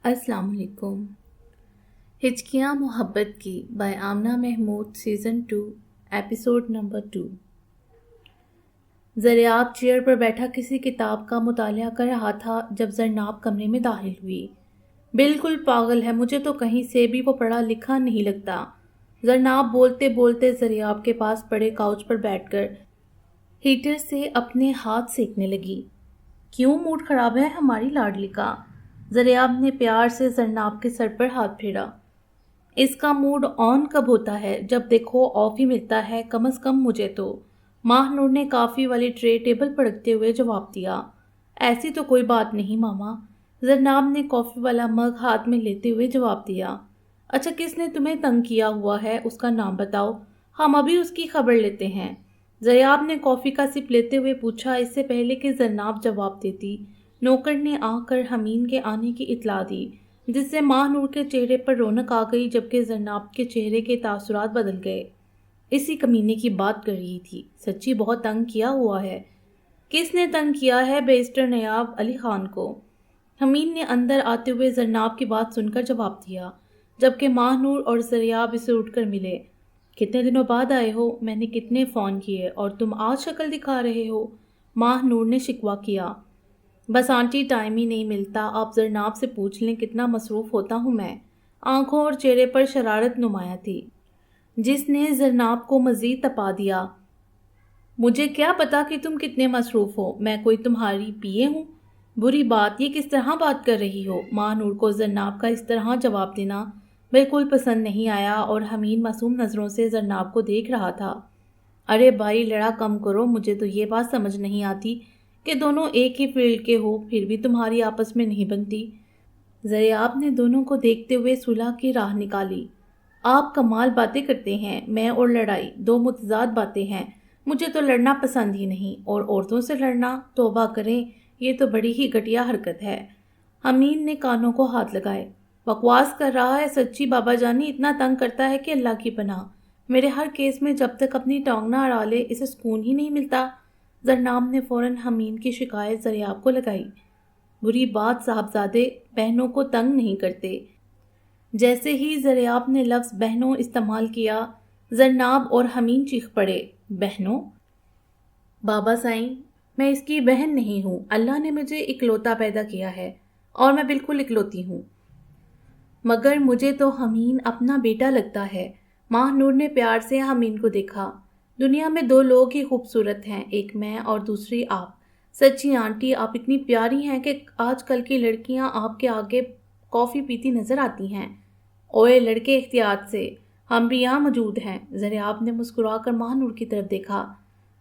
السلام علیکم۔ ہچکیاں محبت کی by Amna Mahmood season 2 episode number 2۔ Zaryab chair پر بیٹھا کسی کتاب کا مطالعہ کر رہا تھا جب زرناب کمرے میں داخل ہوئی۔ بالکل پاگل ہے، مجھے تو کہیں سے بھی وہ پڑھا لکھا نہیں لگتا۔ زرناب بولتے بولتے زریاب کے پاس پڑے کاؤچ پر بیٹھ کر ہیٹر سے اپنے ہاتھ سینکنے لگی۔ کیوں موڈ خراب ہے ہماری لاڈلی کا؟ زریاب نے پیار سے زرناب کے سر پر ہاتھ پھیرا۔ اس کا موڈ آن کب ہوتا ہے؟ جب دیکھو آف ہی ملتا ہے، کم از کم مجھے تو۔ ماہ نور نے کافی والی ٹرے ٹیبل پر رکھتے ہوئے جواب دیا۔ ایسی تو کوئی بات نہیں ماما، زرناب نے کافی والا مگ ہاتھ میں لیتے ہوئے جواب دیا۔ اچھا، کس نے تمہیں تنگ کیا ہوا ہے اس کا نام بتاؤ، ہم ابھی اس کی خبر لیتے ہیں۔ زریاب نے کافی کا سپ لیتے ہوئے پوچھا۔ اس سے پہلے کہ زرناب جواب دیتی، نوکر نے آ کر حمین کے آنے کی اطلاع دی، جس سے ماہ نور کے چہرے پر رونق آ گئی جبکہ زرناب کے چہرے کے تاثرات بدل گئے۔ اسی کمینے کی بات کر رہی تھی، سچی بہت تنگ کیا ہوا ہے۔ کس نے تنگ کیا ہے؟ بیرسٹر نیاب علی خان کو، حمین نے اندر آتے ہوئے زرناب کی بات سن کر جواب دیا، جبکہ ماہ نور اور زریاب اسے اٹھ کر ملے۔ کتنے دنوں بعد آئے ہو؟ میں نے کتنے فون کیے اور تم آج شکل دکھا رہے ہو؟ ماہ نور نے شکوہ کیا۔ بس آنٹی، ٹائم ہی نہیں ملتا، آپ زرناب سے پوچھ لیں کتنا مصروف ہوتا ہوں میں۔ آنکھوں اور چہرے پر شرارت نمایاں تھی، جس نے زرناب کو مزید تپا دیا۔ مجھے کیا پتا کہ تم کتنے مصروف ہو، میں کوئی تمہاری پیے ہوں؟ بری بات، یہ کس طرح بات کر رہی ہو؟ ماہ نور کو زرناب کا اس طرح جواب دینا بالکل پسند نہیں آیا اور حمین معصوم نظروں سے زرناب کو دیکھ رہا تھا۔ ارے بھائی، لڑا کم کرو، مجھے تو یہ بات سمجھ نہیں آتی کہ دونوں ایک ہی فیلڈ کے ہو پھر بھی تمہاری آپس میں نہیں بنتی۔ زریاب نے دونوں کو دیکھتے ہوئے صلح کی راہ نکالی۔ آپ کمال باتیں کرتے ہیں، میں اور لڑائی دو متضاد باتیں ہیں، مجھے تو لڑنا پسند ہی نہیں، اور عورتوں سے لڑنا توبہ کریں، یہ تو بڑی ہی گھٹیا حرکت ہے۔ حمین نے کانوں کو ہاتھ لگائے۔ بکواس کر رہا ہے سچی بابا جانی، اتنا تنگ کرتا ہے کہ اللہ کی پناہ، میرے ہر کیس میں جب تک اپنی ٹانگ نہ اڑا لے اسے سکون ہی نہیں ملتا۔ زرناب نے فوراً حمین کی شکایت زریاب کو لگائی۔ بری بات، صاحبزادے بہنوں کو تنگ نہیں کرتے۔ جیسے ہی زریاب نے لفظ بہنوں استعمال کیا، زرناب اور حمین چیخ پڑے۔ بہنوں؟ بابا سائیں، میں اس کی بہن نہیں ہوں، اللہ نے مجھے اکلوتا پیدا کیا ہے اور میں بالکل اکلوتی ہوں، مگر مجھے تو حمین اپنا بیٹا لگتا ہے۔ ماہ نور نے پیار سے حمین کو دیکھا۔ دنیا میں دو لوگ ہی خوبصورت ہیں، ایک میں اور دوسری آپ۔ سچی آنٹی، آپ اتنی پیاری ہیں کہ آج کل کی لڑکیاں آپ کے آگے کافی پیتی نظر آتی ہیں۔ اوئے لڑکے، احتیاط سے، ہم بھی یہاں موجود ہیں۔ زریاب نے مسکرا کر ماہ نور کی طرف دیکھا۔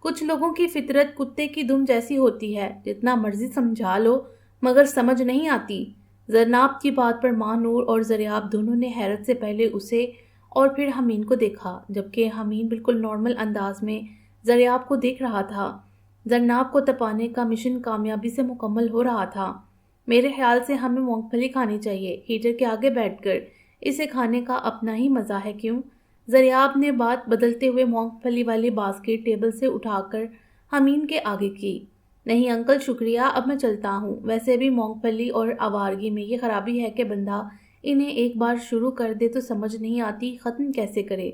کچھ لوگوں کی فطرت کتے کی دم جیسی ہوتی ہے، جتنا مرضی سمجھا لو مگر سمجھ نہیں آتی۔ زرناب کی بات پر ماہ نور اور زریاب دونوں نے حیرت سے پہلے اسے اور پھر حمین کو دیکھا، جبکہ حمین بالکل نارمل انداز میں زریاب کو دیکھ رہا تھا۔ زرناب کو تپانے کا مشن کامیابی سے مکمل ہو رہا تھا۔ میرے خیال سے ہمیں مونگ پھلی کھانی چاہیے، ہیٹر کے آگے بیٹھ کر، اسے کھانے کا اپنا ہی مزہ ہے، کیوں؟ زریاب نے بات بدلتے ہوئے مونگ پھلی والی باسکٹ ٹیبل سے اٹھا کر حمین کے آگے کی۔ نہیں انکل شکریہ، اب میں چلتا ہوں، ویسے بھی مونگ پھلی اور آوارگی میں یہ خرابی ہے کہ بندہ انہیں ایک بار شروع کر دے تو سمجھ نہیں آتی ختم کیسے کرے۔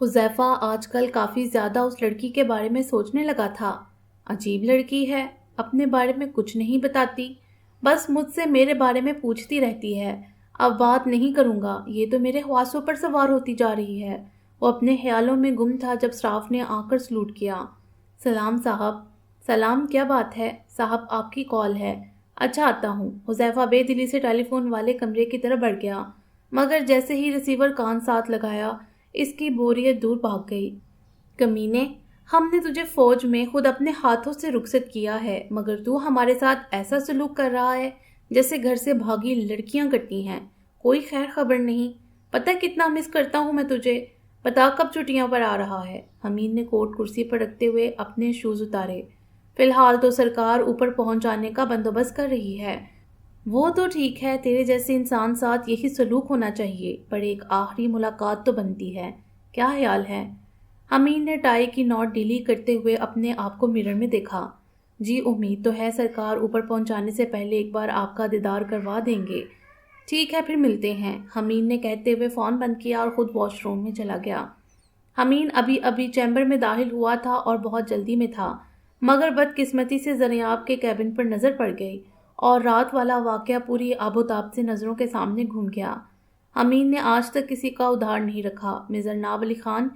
حذیفہ آج کل کافی زیادہ اس لڑکی کے بارے میں سوچنے لگا تھا۔ عجیب لڑکی ہے، اپنے بارے میں کچھ نہیں بتاتی، بس مجھ سے میرے بارے میں پوچھتی رہتی ہے۔ اب بات نہیں کروں گا، یہ تو میرے حواسوں پر سوار ہوتی جا رہی ہے۔ وہ اپنے خیالوں میں گم تھا جب صراف نے آ کر سلوٹ کیا۔ سلام صاحب۔ سلام، کیا بات ہے صاحب، آپ کی کال ہے؟ اچھا آتا ہوں۔ حذیفہ بے دلی سے ٹیلی فون والے کمرے کی طرف بڑھ گیا، مگر جیسے ہی ریسیور کان ساتھ لگایا اس کی بوریت دور بھاگ گئی۔ کمینے، ہم نے تجھے فوج میں خود اپنے ہاتھوں سے رخصت کیا ہے، مگر تو ہمارے ساتھ ایسا سلوک کر رہا ہے جیسے گھر سے بھاگی لڑکیاں کرتی ہیں۔ کوئی خیر خبر نہیں؟ پتہ کتنا مس کرتا ہوں میں تجھے، بتا کب چھٹیاں پر آ رہا ہے؟ حمید نے کوٹ کرسی پر رکھتے ہوئے اپنے شوز اتارے۔ فی الحال تو سرکار اوپر پہنچ جانے کا بندوبست کر رہی ہے۔ وہ تو ٹھیک ہے، تیرے جیسے انسان ساتھ یہی سلوک ہونا چاہیے، پر ایک آخری ملاقات تو بنتی ہے، کیا خیال ہے؟ حمید نے ٹائی کی نوٹ ڈھیلی کرتے ہوئے اپنے آپ کو مرر میں دیکھا۔ جی امید تو ہے، سرکار اوپر پہنچانے سے پہلے ایک بار آپ کا دیدار کروا دیں گے۔ ٹھیک ہے پھر ملتے ہیں، حمین نے کہتے ہوئے فون بند کیا اور خود واش روم میں چلا گیا۔ حمین ابھی ابھی چیمبر میں داخل ہوا تھا اور بہت جلدی میں تھا، مگر بدقسمتی سے زریاب کے کیبن پر نظر پڑ گئی اور رات والا واقعہ پوری آب و تاب سے نظروں کے سامنے گھوم گیا۔ حمین نے آج تک کسی کا ادھار نہیں رکھا۔ میں زرناب علی خان،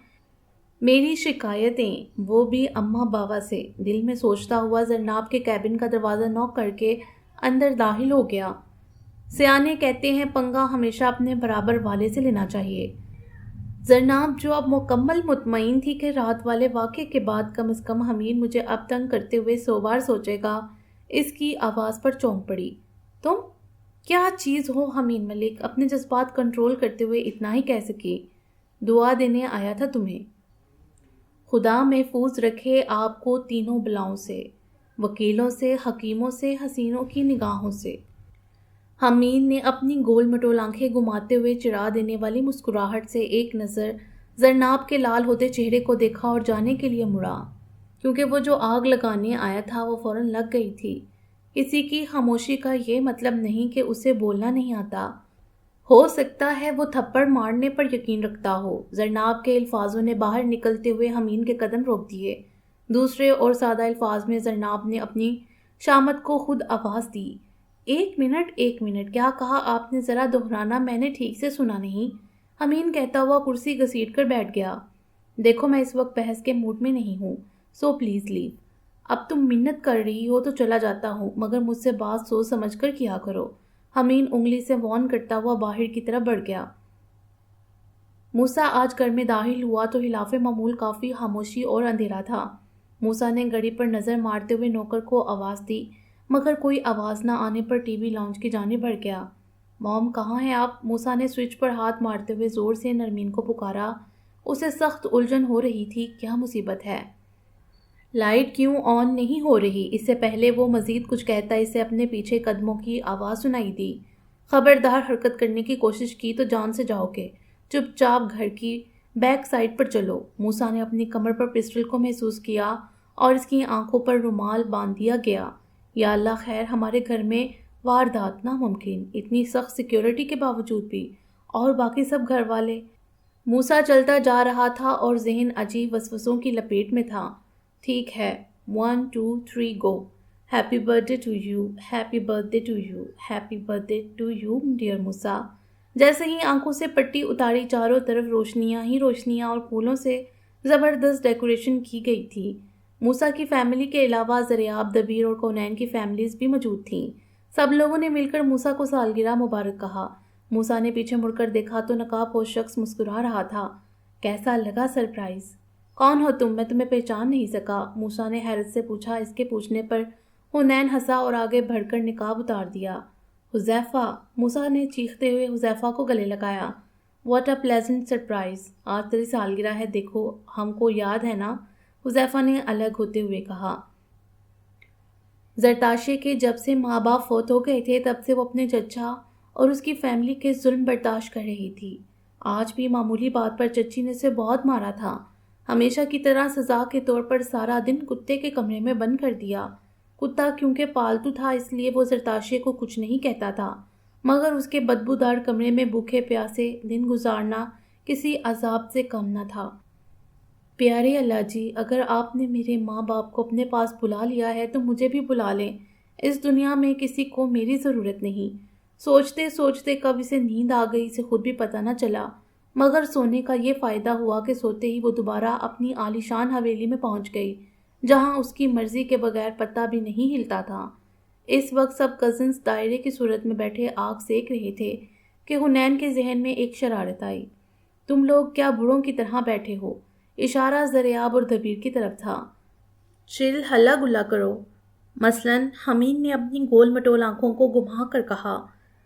میری شکایتیں، وہ بھی اماں بابا سے، دل میں سوچتا ہوا زرناب کے کیبن کا دروازہ نوک کر کے اندر داخل ہو گیا۔ سیانے کہتے ہیں پنگا ہمیشہ اپنے برابر والے سے لینا چاہیے۔ زرناب جو اب مکمل مطمئن تھی کہ رات والے واقعے کے بعد کم از کم حمید مجھے اب تنگ کرتے ہوئے 100 بار سوچے گا، اس کی آواز پر چونک پڑی۔ تم کیا چیز ہو حمید ملک؟ اپنے جذبات کنٹرول کرتے ہوئے اتنا ہی کہہ سکی۔ دعا دینے آیا تھا تمہیں۔ خدا محفوظ رکھے آپ کو تینوں بلاؤں سے، وکیلوں سے، حکیموں سے، حسینوں کی نگاہوں سے۔ حمید نے اپنی گول مٹول آنکھیں گھماتے ہوئے چڑھا دینے والی مسکراہٹ سے ایک نظر زرناب کے لال ہوتے چہرے کو دیکھا اور جانے کے لیے مڑا، کیونکہ وہ جو آگ لگانے آیا تھا وہ فوراً لگ گئی تھی۔ کسی کی خاموشی کا یہ مطلب نہیں کہ اسے بولنا نہیں آتا، ہو سکتا ہے وہ تھپڑ مارنے پر یقین رکھتا ہو۔ زرناب کے الفاظوں نے باہر نکلتے ہوئے حمید کے قدم روک دیے۔ دوسرے اور سادہ الفاظ میں زرناب نے اپنی شامت کو خود آواز دی۔ ایک منٹ، کیا کہا آپ نے؟ ذرا دہرانا، میں نے ٹھیک سے سنا نہیں۔ حمید کہتا ہوا کرسی گھسیٹ کر بیٹھ گیا۔ دیکھو میں اس وقت بحث کے موڈ میں نہیں ہوں، سو پلیز لیو۔ اب تم منت کر رہی ہو تو چلا جاتا ہوں، مگر مجھ سے بات سوچ سمجھ کر کیا کرو۔ حمید انگلی سے وارن کرتا ہوا باہر کی طرف بڑھ گیا۔ موسیٰ آج گھر میں داخل ہوا تو خلاف معمول کافی خاموشی اور اندھیرا تھا۔ موسیٰ نے گھڑی پر نظر مارتے ہوئے نوکر کو آواز دی، مگر کوئی آواز نہ آنے پر ٹی وی لاؤنج کی جانب بڑھ گیا۔ موم کہاں ہیں آپ؟ موسیٰ نے سوئچ پر ہاتھ مارتے ہوئے زور سے نرمین کو پکارا۔ اسے سخت الجھن ہو رہی تھی، کیا مصیبت ہے؟ لائٹ کیوں آن نہیں ہو رہی؟ اس سے پہلے وہ مزید کچھ کہتا اسے اپنے پیچھے قدموں کی آواز سنائی دی۔ خبردار حرکت کرنے کی کوشش کی تو جان سے جاؤ گے، چپ چاپ گھر کی بیک سائڈ پر چلو۔ موسیٰ نے اپنی کمر پر پسٹل کو محسوس کیا اور اس کی آنکھوں پر رومال باندھ دیا گیا۔ یا اللہ خیر، ہمارے گھر میں واردات ناممکن، اتنی سخت سیکیورٹی کے باوجود بھی، اور باقی سب گھر والے۔ موسیٰ چلتا جا رہا تھا اور ذہن عجیب وسوسوں کی لپیٹ میں تھا۔ ٹھیک ہے، 1 2 3 go. Happy birthday to you, happy birthday to you, happy birthday to you dear Musa. جیسے ہی آنکھوں سے پٹی اتاری چاروں طرف روشنیاں ہی روشنیاں اور پھولوں سے زبردست ڈیکوریشن کی گئی تھی۔ موسیٰ کی فیملی کے علاوہ زریاب، دبیر اور کونین کی فیملیز بھی موجود تھیں۔ سب لوگوں نے مل کر موسیٰ کو سالگرہ مبارک کہا۔ موسیٰ نے پیچھے مڑ کر دیکھا تو نقاب پوش شخص مسکرا رہا تھا۔ کیسا لگا سرپرائز؟ کون ہو تم؟ میں تمہیں پہچان نہیں سکا، موسیٰ نے حیرت سے پوچھا۔ اس کے پوچھنے پر حنین ہنسا اور آگے بڑھ کر نقاب اتار دیا۔ حذیفہ، موسیٰ نے چیختے ہوئے حذیفہ کو گلے لگایا۔ واٹ اے پلیزنٹ سرپرائز، آج تیری سالگرہ ہے، دیکھو ہم کو یاد ہے نا، حذیفہ نے الگ ہوتے ہوئے کہا۔ زرتاشے کے جب سے ماں باپ فوت ہو گئے تھے تب سے وہ اپنے چچا اور اس کی فیملی کے ظلم برداشت کر رہی تھی۔ آج بھی معمولی بات پر چچی نے اسے بہت مارا تھا۔ ہمیشہ کی طرح سزا کے طور پر سارا دن کتے کے کمرے میں بند کر دیا۔ کتا کیونکہ پالتو تھا اس لیے وہ زرتاشے کو کچھ نہیں کہتا تھا، مگر اس کے بدبودار کمرے میں بھوکے پیاسے دن گزارنا کسی عذاب سے کم نہ تھا۔ پیارے اللہ جی، اگر آپ نے میرے ماں باپ کو اپنے پاس بلا لیا ہے تو مجھے بھی بلا لیں، اس دنیا میں کسی کو میری ضرورت نہیں۔ سوچتے سوچتے کب اسے نیند آ گئی اسے خود بھی پتہ نہ چلا، مگر سونے کا یہ فائدہ ہوا کہ سوتے ہی وہ دوبارہ اپنی عالیشان حویلی میں پہنچ گئی، جہاں اس کی مرضی کے بغیر پتہ بھی نہیں ہلتا تھا۔ اس وقت سب کزنز دائرے کی صورت میں بیٹھے آگ سیک رہے تھے کہ حنین کے ذہن میں ایک شرارت آئی۔ تم لوگ کیا بڑوں کی طرح بیٹھے ہو؟ اشارہ زریاب اور دبیر کی طرف تھا۔ چل ہلا گلا کرو۔ مثلاً حمید نے اپنی گول مٹول آنکھوں کو گھما کر کہا،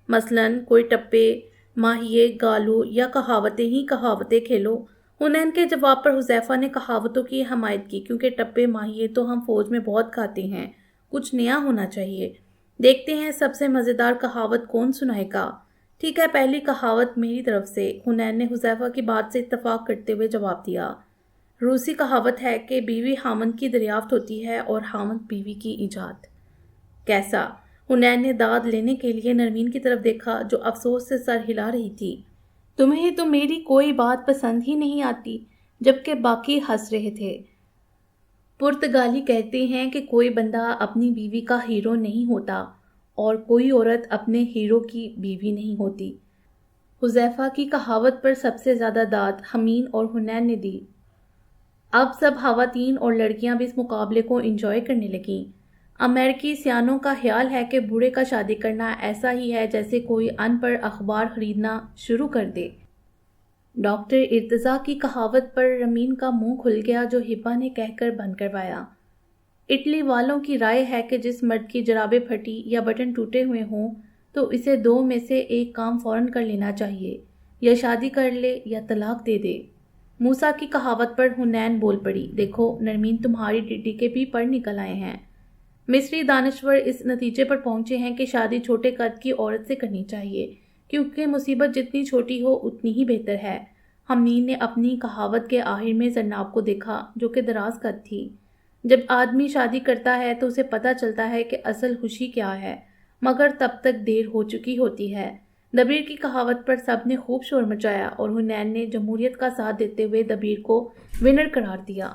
مثلاً کوئی ٹپے، ماہیے، گالو یا کہاوتیں ہی کہاوتیں کھیلو۔ حنین کے جواب پر حذیفہ نے کہاوتوں کی حمایت کی، کیونکہ ٹپے ماہیے تو ہم فوج میں بہت کھاتے ہیں، کچھ نیا ہونا چاہیے۔ دیکھتے ہیں سب سے مزیدار کہاوت کون سنائے گا۔ ٹھیک ہے، پہلی کہاوت میری طرف سے، حنین نے حذیفہ کی بات سے اتفاق کرتے ہوئے جواب دیا۔ روسی کہاوت ہے کہ بیوی خامند کی دریافت ہوتی ہے اور خامند بیوی کی ایجاد۔ کیسا؟ حنین نے داد لینے کے لیے نرمین کی طرف دیکھا جو افسوس سے سر ہلا رہی تھی۔ تمہیں تو میری کوئی بات پسند ہی نہیں آتی، جبکہ باقی ہنس رہے تھے۔ پرتگالی کہتے ہیں کہ کوئی بندہ اپنی بیوی کا ہیرو نہیں ہوتا اور کوئی عورت اپنے ہیرو کی بیوی نہیں ہوتی۔ حذیفہ کی کہاوت پر سب سے زیادہ داد حمین اور حنین نے دی۔ اب سب خواتین اور لڑکیاں بھی اس مقابلے کو انجوائے کرنے لگیں۔ امریکی سیانوں کا خیال ہے کہ بوڑھے کا شادی کرنا ایسا ہی ہے جیسے کوئی ان پڑھ اخبار خریدنا شروع کر دے۔ ڈاکٹر ارتضیٰ کی کہاوت پر رمین کا منہ کھل گیا جو ہبا نے کہہ کر بند کروایا۔ اٹلی والوں کی رائے ہے کہ جس مرد کی جرابیں پھٹی یا بٹن ٹوٹے ہوئے ہوں تو اسے دو میں سے ایک کام فوراً کر لینا چاہیے، یا شادی کر لے یا طلاق دے دے۔ موسیٰ کی کہاوت پر حنین بول پڑی، دیکھو نرمین تمہاری ڈٹی کے بھی پر نکل آئے ہیں۔ مصری دانشور اس نتیجے پر پہنچے ہیں کہ شادی چھوٹے قد کی عورت سے کرنی چاہیے، کیونکہ مصیبت جتنی چھوٹی ہو اتنی ہی بہتر ہے۔ حمین نے اپنی کہاوت کے آخر میں زرناب کو دیکھا جو کہ دراز قد تھی۔ جب آدمی شادی کرتا ہے تو اسے پتہ چلتا ہے کہ اصل خوشی کیا ہے، مگر تب تک دیر ہو چکی ہوتی ہے۔ دبیر کی کہاوت پر سب نے خوب شور مچایا اور حنین نے جمہوریت کا ساتھ دیتے ہوئے دبیر کو ونر قرار دیا۔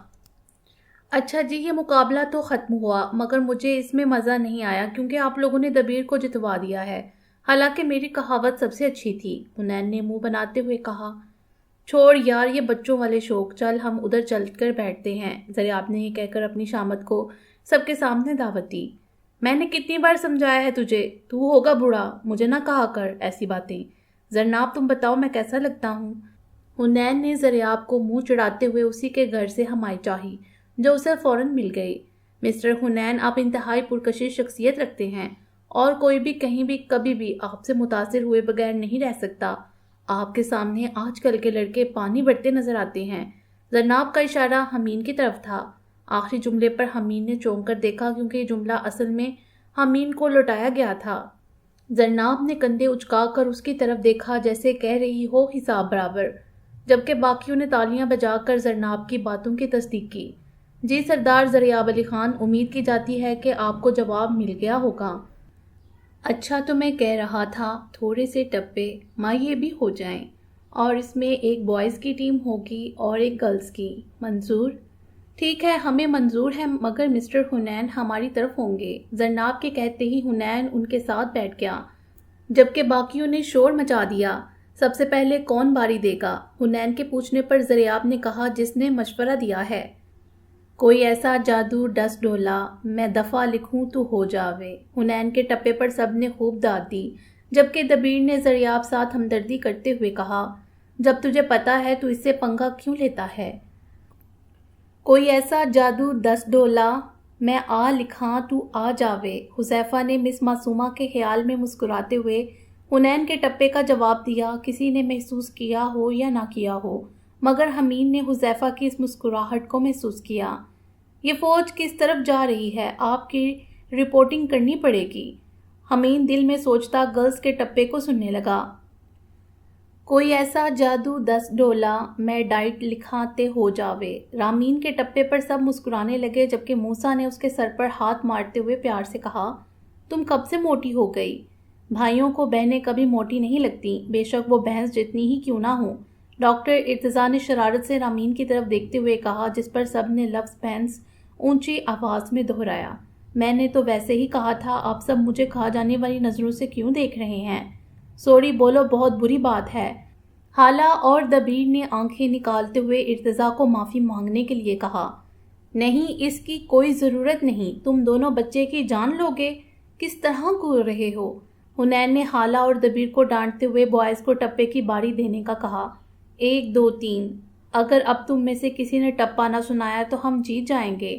اچھا جی، یہ مقابلہ تو ختم ہوا، مگر مجھے اس میں مزہ نہیں آیا کیونکہ آپ لوگوں نے دبیر کو جتوا دیا ہے، حالانکہ میری کہاوت سب سے اچھی تھی۔ حنین نے منہ بناتے ہوئے کہا، چھوڑ یار یہ بچوں والے شوق، چل ہم ادھر چل کر بیٹھتے ہیں۔ زریاب نے یہ کہہ کر اپنی شامت کو سب کے سامنے دعوت دی۔ میں نے کتنی بار سمجھایا ہے تجھے، تو ہوگا بوڑھا، مجھے نہ کہا کر ایسی باتیں۔ زرناب تم بتاؤ میں کیسا لگتا ہوں؟ حنین نے زریاب کو منہ چڑھاتے ہوئے اسی کے گھر سے ہمائی چاہی جو اسے فوراً مل گئی۔ مسٹر حنین آپ انتہائی پرکشش شخصیت رکھتے ہیں اور کوئی بھی کہیں بھی کبھی بھی آپ سے متاثر ہوئے بغیر نہیں رہ سکتا۔ آپ کے سامنے آج کل کے لڑکے پانی بھرتے نظر آتے ہیں۔ زرناب کا اشارہ حمین کی طرف تھا۔ آخری جملے پر حمین نے چونک کر دیکھا کیونکہ یہ جملہ اصل میں حمین کو لوٹایا گیا تھا۔ زرناب نے کندھے اچکا کر اس کی طرف دیکھا جیسے کہہ رہی ہو حساب برابر، جبکہ باقیوں نے تالیاں بجا کر زرناب کی باتوں کی تصدیق کی۔ جی سردار زریاب علی خان، امید کی جاتی ہے کہ آپ کو جواب مل گیا ہوگا۔ اچھا تو میں کہہ رہا تھا تھوڑے سے ٹپے مائع بھی ہو جائیں، اور اس میں ایک بوائز کی ٹیم ہوگی اور ایک گرلز کی، منظور؟ ٹھیک ہے ہمیں منظور ہے، مگر مسٹر حنین ہماری طرف ہوں گے۔ زرناب کے کہتے ہی حنین ان کے ساتھ بیٹھ گیا، جبکہ باقیوں نے شور مچا دیا۔ سب سے پہلے کون باری دے گا؟ حنین کے پوچھنے پر زریاب نے کہا، جس نے مشورہ دیا ہے۔ کوئی ایسا جادو ڈس ڈولا، میں دفعہ لکھوں تو ہو جاوے۔ حنین کے ٹپے پر سب نے خوب داد دی، جبکہ دبیر نے زریاب ساتھ ہمدردی کرتے ہوئے کہا، جب تجھے پتا ہے تو اس سے پنگا کیوں لیتا ہے؟ کوئی ایسا جادو دس ڈولا، میں آ لکھاں تو آ جاوے۔ حذیفہ نے مس معصومہ کے خیال میں مسکراتے ہوئے حنین کے ٹپے کا جواب دیا۔ کسی نے محسوس کیا ہو یا نہ کیا ہو، مگر حمین نے حذیفہ کی اس مسکراہٹ کو محسوس کیا۔ یہ فوج کس طرف جا رہی ہے؟ آپ کی رپورٹنگ کرنی پڑے گی۔ حمین دل میں سوچتا گرلز کے ٹپے کو سننے لگا۔ کوئی ایسا جادو دس ڈولا، میں ڈائٹ لکھاتے ہو جاوے۔ رامین کے ٹپے پر سب مسکرانے لگے، جبکہ موسیٰ نے اس کے سر پر ہاتھ مارتے ہوئے پیار سے کہا، تم کب سے موٹی ہو گئی؟ بھائیوں کو بہنیں کبھی موٹی نہیں لگتی، بے شک وہ بھینس جتنی ہی کیوں نہ ہوں۔ ڈاکٹر ارتضیٰ نے شرارت سے رامین کی طرف دیکھتے ہوئے کہا، جس پر سب نے لفظ بھینس اونچی آواز میں دہرایا۔ میں نے تو ویسے ہی کہا تھا، آپ سب مجھے کھا جانے والی نظروں سے کیوں دیکھ رہے ہیں؟ سوری بولو، بہت بری بات ہے۔ حالہ اور دبیر نے آنکھیں نکالتے ہوئے ارتضیٰ کو معافی مانگنے کے لیے کہا، نہیں اس کی کوئی ضرورت نہیں، تم دونوں بچے کی جان لو گے، کس طرح گور رہے ہو؟ حنین نے حالہ اور دبیر کو ڈانٹتے ہوئے بوائز کو ٹپے کی باری دینے کا کہا، 1 2 3، اگر اب تم میں سے کسی نے ٹپا نہ سنایا تو ہم جیت جائیں گے۔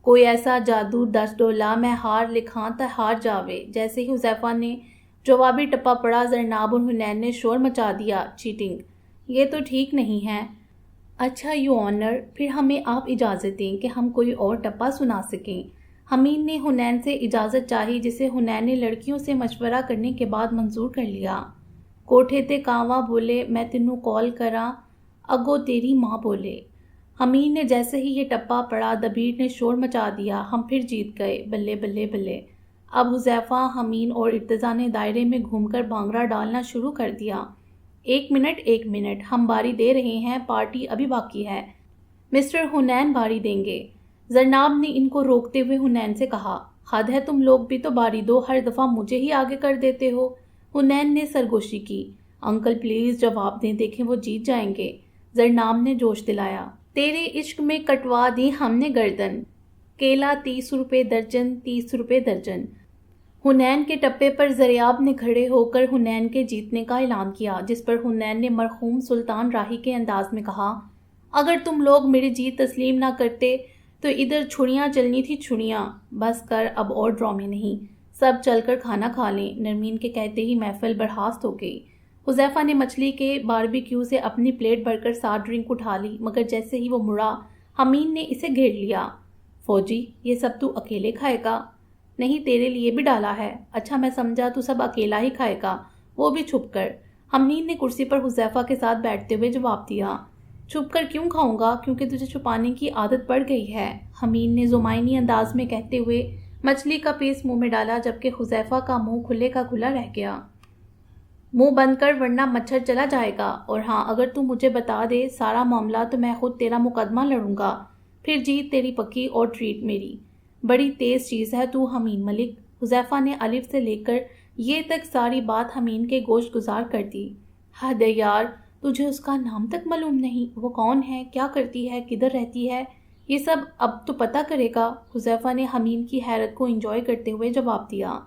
کوئی ایسا جادو دس ڈولا، میں ہار لکھاں تا ہار جاوے۔ جیسے ہی حذیفہ نے جوابی ٹپا پڑا، زرناب اور حنین نے شور مچا دیا، چیٹنگ، یہ تو ٹھیک نہیں ہے۔ اچھا یو آنر، پھر ہمیں آپ اجازت دیں کہ ہم کوئی اور ٹپا سنا سکیں۔ حمین نے حنین سے اجازت چاہی، جسے حنین نے لڑکیوں سے مشورہ کرنے کے بعد منظور کر لیا۔ کوٹھے تے کانوا بولے، میں تینوں کال کراں، اگو تیری ماں بولے۔ حمین نے جیسے ہی یہ ٹپا پڑا، دبیر نے شور مچا دیا، ہم پھر جیت گئے، بلے بلے بلے۔ اب حذیفہ، حمین اور ارتضیٰ نے دائرے میں گھوم کر بھانگڑا ڈالنا شروع کر دیا۔ ایک منٹ، ہم باری دے رہے ہیں، پارٹی ابھی باقی ہے۔ مسٹر حنین باری دیں گے۔ زرناب نے ان کو روکتے ہوئے حنین سے کہا، حد ہے، تم لوگ بھی تو باری دو، ہر دفعہ مجھے ہی آگے کر دیتے ہو۔ حنین نے سرگوشی کی۔ انکل پلیز جواب دیں، دیکھیں وہ جیت جائیں گے۔ زرناب نے جوش دلایا، تیرے عشق میں کٹوا دی ہم نے گردن، کیلا 30 روپے درجن، 30 روپے درجن۔ حنین کے ٹپے پر زریاب نے کھڑے ہو کر حنین کے جیتنے کا اعلان کیا، جس پر حنین نے مرحوم سلطان راہی کے انداز میں کہا، اگر تم لوگ میری جیت تسلیم نہ کرتے تو ادھر چھڑیاں چلنی تھی، چھڑیاں۔ بس کر، اب اور ڈرامے نہیں، سب چل کر کھانا کھا لیں۔ نرمین کے کہتے ہی محفل برخاست ہو گئی۔ حذیفہ نے مچھلی کے باربیکیو سے اپنی پلیٹ بھر کر 7 ڈرنک اٹھا لی، مگر جیسے ہی وہ مڑا، حمین نے اسے گھیر لیا۔ فوجی، یہ سب تو اکیلے کھائے گا؟ نہیں، تیرے لیے بھی ڈالا ہے۔ اچھا، میں سمجھا تو سب اکیلا ہی کھائے گا، وہ بھی چھپ کر۔ حمین نے کرسی پر حذیفہ کے ساتھ بیٹھتے ہوئے جواب دیا، چھپ کر کیوں کھاؤں گا، کیونکہ تجھے چھپانے کی عادت پڑ گئی ہے۔ حمین نے زمائنی انداز میں کہتے ہوئے مچھلی کا پیس منہ میں ڈالا، جبکہ حذیفہ کا منہ کھلے کا کھلا رہ گیا۔ منہ بند کر ورنہ مچھر چلا جائے گا، اور ہاں، اگر تو مجھے بتا دے سارا معاملہ تو میں خود تیرا مقدمہ لڑوں گا، پھر جیت تیری پکی اور ٹریٹ میری۔ بڑی تیز چیز ہے تو حمین ملک۔ حذیفہ نے الف سے لے کر یہ تک ساری بات حمین کے گوش گزار کر دی۔ حد ہے یار، تجھے اس کا نام تک معلوم نہیں، وہ کون ہے، کیا کرتی ہے، کدھر رہتی ہے، یہ سب اب تو پتہ کرے گا۔ حذیفہ نے حمین کی حیرت کو انجوائے کرتے ہوئے جواب دیا،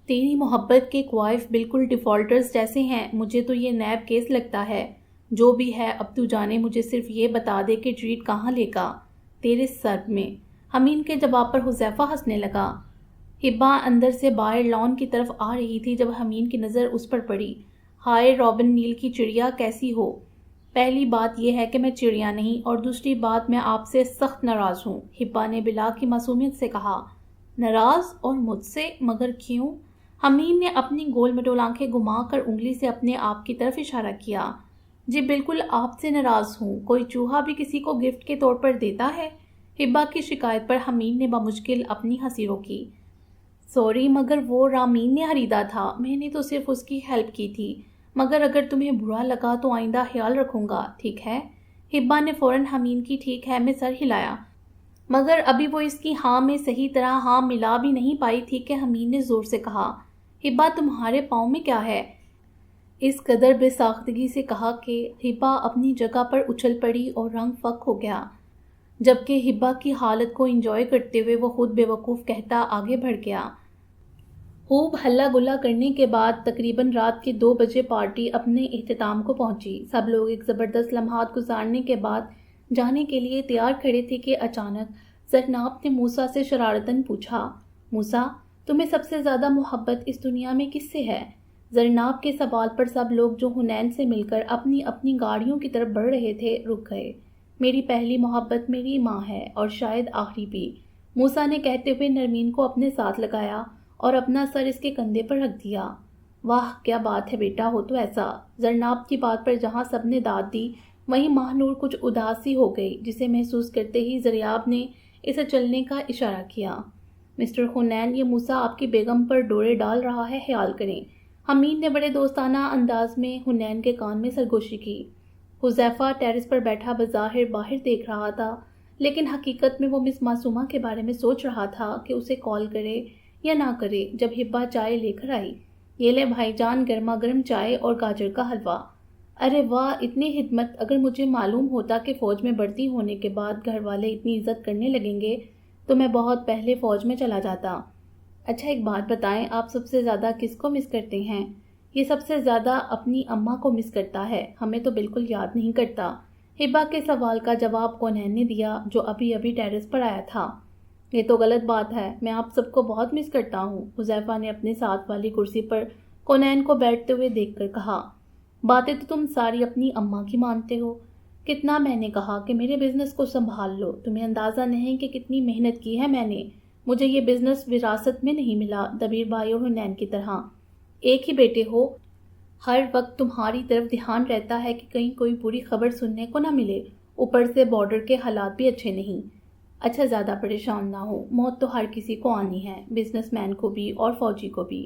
تیری محبت کے کوائف بالکل ڈیفالٹرز جیسے ہیں، مجھے تو یہ نیب کیس لگتا ہے۔ جو بھی ہے، اب تو جانے، مجھے صرف یہ بتا دے کہ ٹریٹ کہاں لے گا، تیرے سر میں۔ حمین کے جواب پر حذیفہ ہنسنے لگا۔ ہبا اندر سے باہر لان کی طرف آ رہی تھی جب حمین کی نظر اس پر پڑی۔ ہائے رابن نیل کی چڑیا، کیسی ہو؟ پہلی بات یہ ہے کہ میں چڑیا نہیں، اور دوسری بات میں آپ سے سخت ناراض ہوں، ہبا نے بلا کی معصومیت سے کہا۔ ناراض؟ اور مجھ سے؟ مگر کیوں؟ حمین نے اپنی گول مٹول آنکھیں گھما کر انگلی سے اپنے آپ کی طرف اشارہ کیا۔ جی بالکل آپ سے ناراض ہوں، کوئی چوہا بھی کسی کو گفٹ کے طور پر دیتا ہے؟ ہبا کی شکایت پر حمین نے بمشکل اپنی ہنسی روکی۔ سوری، مگر وہ رامین نے خریدا تھا، میں نے تو صرف اس کی ہیلپ کی تھی، مگر اگر تمہیں برا لگا تو آئندہ خیال رکھوں گا، ٹھیک ہے؟ ہبا نے فوراً حمین کی ٹھیک ہے میں سر ہلایا، مگر ابھی وہ اس کی ہاں میں صحیح طرح ہاں ملا بھی نہیں پائی تھی کہ حمین نے زور سے کہا، ہبا تمہارے پاؤں میں کیا ہے؟ اس قدر بے ساختگی سے کہا کہ ہبا اپنی جگہ پر اچھل پڑی اور رنگ فک ہو گیا، جبکہ ہبا کی حالت کو انجوائے کرتے ہوئے وہ خود بے وقوف کہتا آگے بڑھ گیا۔ خوب ہلا گلا کرنے کے بعد تقریباً رات کے 2 بجے پارٹی اپنے اختتام کو پہنچی۔ سب لوگ ایک زبردست لمحات گزارنے کے بعد جانے کے لیے تیار کھڑے تھے کہ اچانک زرناب نے موسیٰ سے شرارتاً پوچھا، موسیٰ، تمہیں سب سے زیادہ محبت اس دنیا میں کس سے ہے؟ زرناب کے سوال پر سب لوگ جو حنین سے مل کر اپنی اپنی گاڑیوں کی طرف بڑھ رہے تھے رک گئے۔ میری پہلی محبت میری ماں ہے، اور شاید آخری بھی، موسیٰ نے کہتے ہوئے نرمین کو اپنے ساتھ لگایا اور اپنا سر اس کے کندھے پر رکھ دیا۔ واہ کیا بات ہے بیٹا، ہو تو ایسا۔ زرناب کی بات پر جہاں سب نے داد دی، وہیں ماہ نور کچھ اداس سی ہو گئی، جسے محسوس کرتے ہی زریاب نے اسے چلنے کا اشارہ کیا۔ مسٹر حنین، یہ موسیٰ آپ کی بیگم پر ڈورے ڈال رہا ہے، خیال کریں۔ حمید نے بڑے دوستانہ انداز میں حنین کے کان میں سرگوشی کی۔ حذیفہ ٹیرس پر بیٹھا بظاہر باہر دیکھ رہا تھا، لیکن حقیقت میں وہ مس معصومہ کے بارے میں سوچ رہا تھا کہ اسے کال کرے یا نہ کرے۔ جب ہبا چائے لے کر آئی، یہ لے بھائی جان گرما گرم چائے اور گاجر کا حلوہ۔ ارے واہ، اتنی خدمت! اگر مجھے معلوم ہوتا کہ فوج میں بھرتی ہونے کے بعد گھر والے اتنی عزت کرنے لگیں گے تو میں بہت پہلے فوج میں چلا جاتا۔ اچھا ایک بات بتائیں، آپ سب سے زیادہ کس کو مس کرتے ہیں؟ یہ سب سے زیادہ اپنی اماں کو مس کرتا ہے، ہمیں تو بالکل یاد نہیں کرتا۔ ہبا کے سوال کا جواب کونین نے دیا، جو ابھی ابھی ٹیرس پر آیا تھا۔ یہ تو غلط بات ہے، میں آپ سب کو بہت مس کرتا ہوں، حذیفہ نے اپنے ساتھ والی کرسی پر کونین کو بیٹھتے ہوئے دیکھ کر کہا۔ باتیں تو تم ساری اپنی اماں کی مانتے ہو۔ کتنا میں نے کہا کہ میرے بزنس کو سنبھال لو، تمہیں اندازہ نہیں کہ کتنی محنت کی ہے میں نے، مجھے یہ بزنس وراثت میں نہیں ملا، دبیر بھائی اور حنین کی طرح۔ ایک ہی بیٹے ہو، ہر وقت تمہاری طرف دھیان رہتا ہے کہ کہیں کوئی بری خبر سننے کو نہ ملے، اوپر سے بارڈر کے حالات بھی اچھے نہیں۔ اچھا زیادہ پریشان نہ ہو، موت تو ہر کسی کو آنی ہے، بزنس مین کو بھی اور فوجی کو بھی۔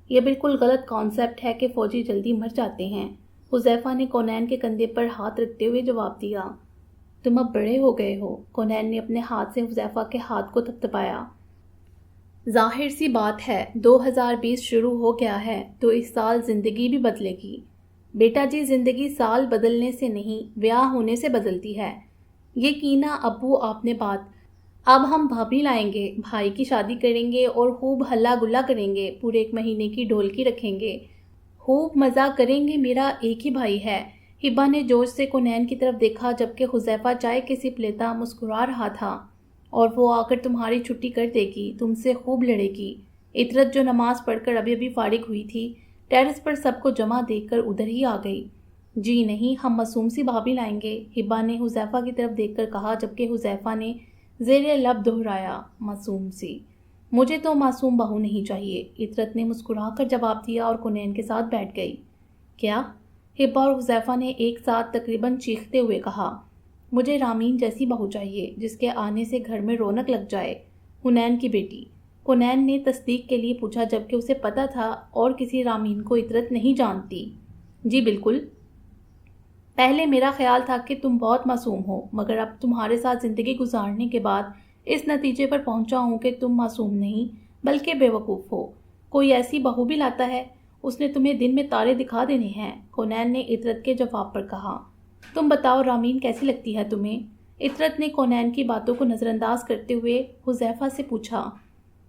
یہ بالکل غلط کانسیپٹ ہے کہ فوجی جلدی مر جاتے ہیں۔ حذیفہ نے کونین کے کندھے پر ہاتھ رکھتے ہوئے جواب دیا۔ تم اب بڑے ہو گئے ہو۔ کونین نے اپنے ہاتھ سے حذیفہ کے ہاتھ کو تھپتھپایا۔ ظاہر سی بات ہے 2020 شروع ہو گیا ہے تو اس سال زندگی بھی بدلے گی۔ بیٹا جی، زندگی سال بدلنے سے نہیں، بیاہ ہونے سے بدلتی ہے۔ یہ کینا ابو آپ نے بات۔ اب ہم بھابھی لائیں گے، بھائی کی شادی کریں گے اور خوب ہلا گلا کریں گے، پورے 1 مہینے کی ڈھولکی رکھیں گے، خوب مزہ کریں گے، میرا ایک ہی بھائی ہے۔ ہبا نے جوش سے کونین کی طرف دیکھا جبکہ حذیفہ چائے کی سپ لیتا مسکرا رہا تھا۔ اور وہ آ کر تمہاری چھٹی کر دے گی، تم سے خوب لڑے گی۔ عطرت جو نماز پڑھ کر ابھی فارغ ہوئی تھی، ٹیرس پر سب کو جمع دیکھ کر ادھر ہی آ گئی۔ جی نہیں، ہم معصوم سی بھابھی لائیں گے، ہبا نے حذیفہ کی طرف دیکھ کر کہا جبکہ حذیفہ نے زیر لب دہرایا، معصوم سی۔ مجھے تو معصوم بہو نہیں چاہیے، عطرت نے مسکرا کر جواب دیا اور کونین کے ساتھ بیٹھ گئی۔ کیا؟ ہبا اور حذیفہ نے ایک ساتھ تقریباً چیختے ہوئے کہا۔ مجھے رامین جیسی بہو چاہیے جس کے آنے سے گھر میں رونق لگ جائے، حنین کی بیٹی۔ کونین نے تصدیق کے لیے پوچھا جبکہ اسے پتا تھا اور کسی رامین کو عطرت نہیں جانتی۔ جی بالکل۔ پہلے میرا خیال تھا کہ تم بہت معصوم ہو، مگر اب تمہارے ساتھ زندگی گزارنے کے بعد اس نتیجے پر پہنچا ہوں کہ تم معصوم نہیں بلکہ بے وقوف ہو۔ کوئی ایسی بہو بھی لاتا ہے، اس نے تمہیں دن میں تارے دکھا دینے ہیں، کونین نے عطرت کے جواب پر کہا۔ تم بتاؤ رامین کیسی لگتی ہے تمہیں؟ عطرت نے کونین کی باتوں کو نظر انداز کرتے ہوئے حذیفہ سے پوچھا۔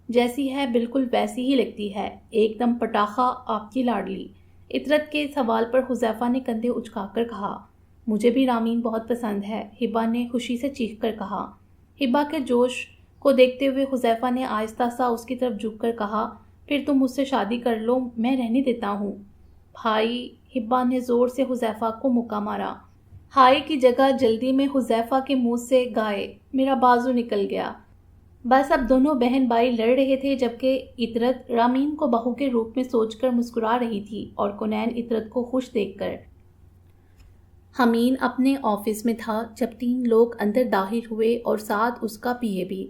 جیسی ہے بالکل ویسی ہی لگتی ہے، ایک دم پٹاخہ آپ کی لاڈلی۔ عطرت کے سوال پر حذیفہ نے کندھے اچکا کر کہا۔ مجھے بھی رامین بہت پسند ہے، ہبا نے خوشی سے چیخ کر کہا۔ ہبا کے جوش کو دیکھتے ہوئے حذیفہ نے آہستہ سا اس کی طرف جھک کر کہا، پھر تم مجھ سے شادی کر لو، میں رہنے دیتا ہوں۔ بھائی، ہبا نے زور سے حذیفہ کو مکہ مارا۔ ہائی کی جگہ جلدی میں حذیفہ کے منہ سے گائے، میرا بازو نکل گیا۔ بس اب دونوں بہن بھائی لڑ رہے تھے جبکہ عطرت رامین کو بہو کے روپ میں سوچ کر مسکرا رہی تھی اور کونین عطرت کو خوش دیکھ کر۔ حمین اپنے آفس میں تھا جب 3 لوگ اندر داخل ہوئے اور ساتھ اس کا پی اے بھی۔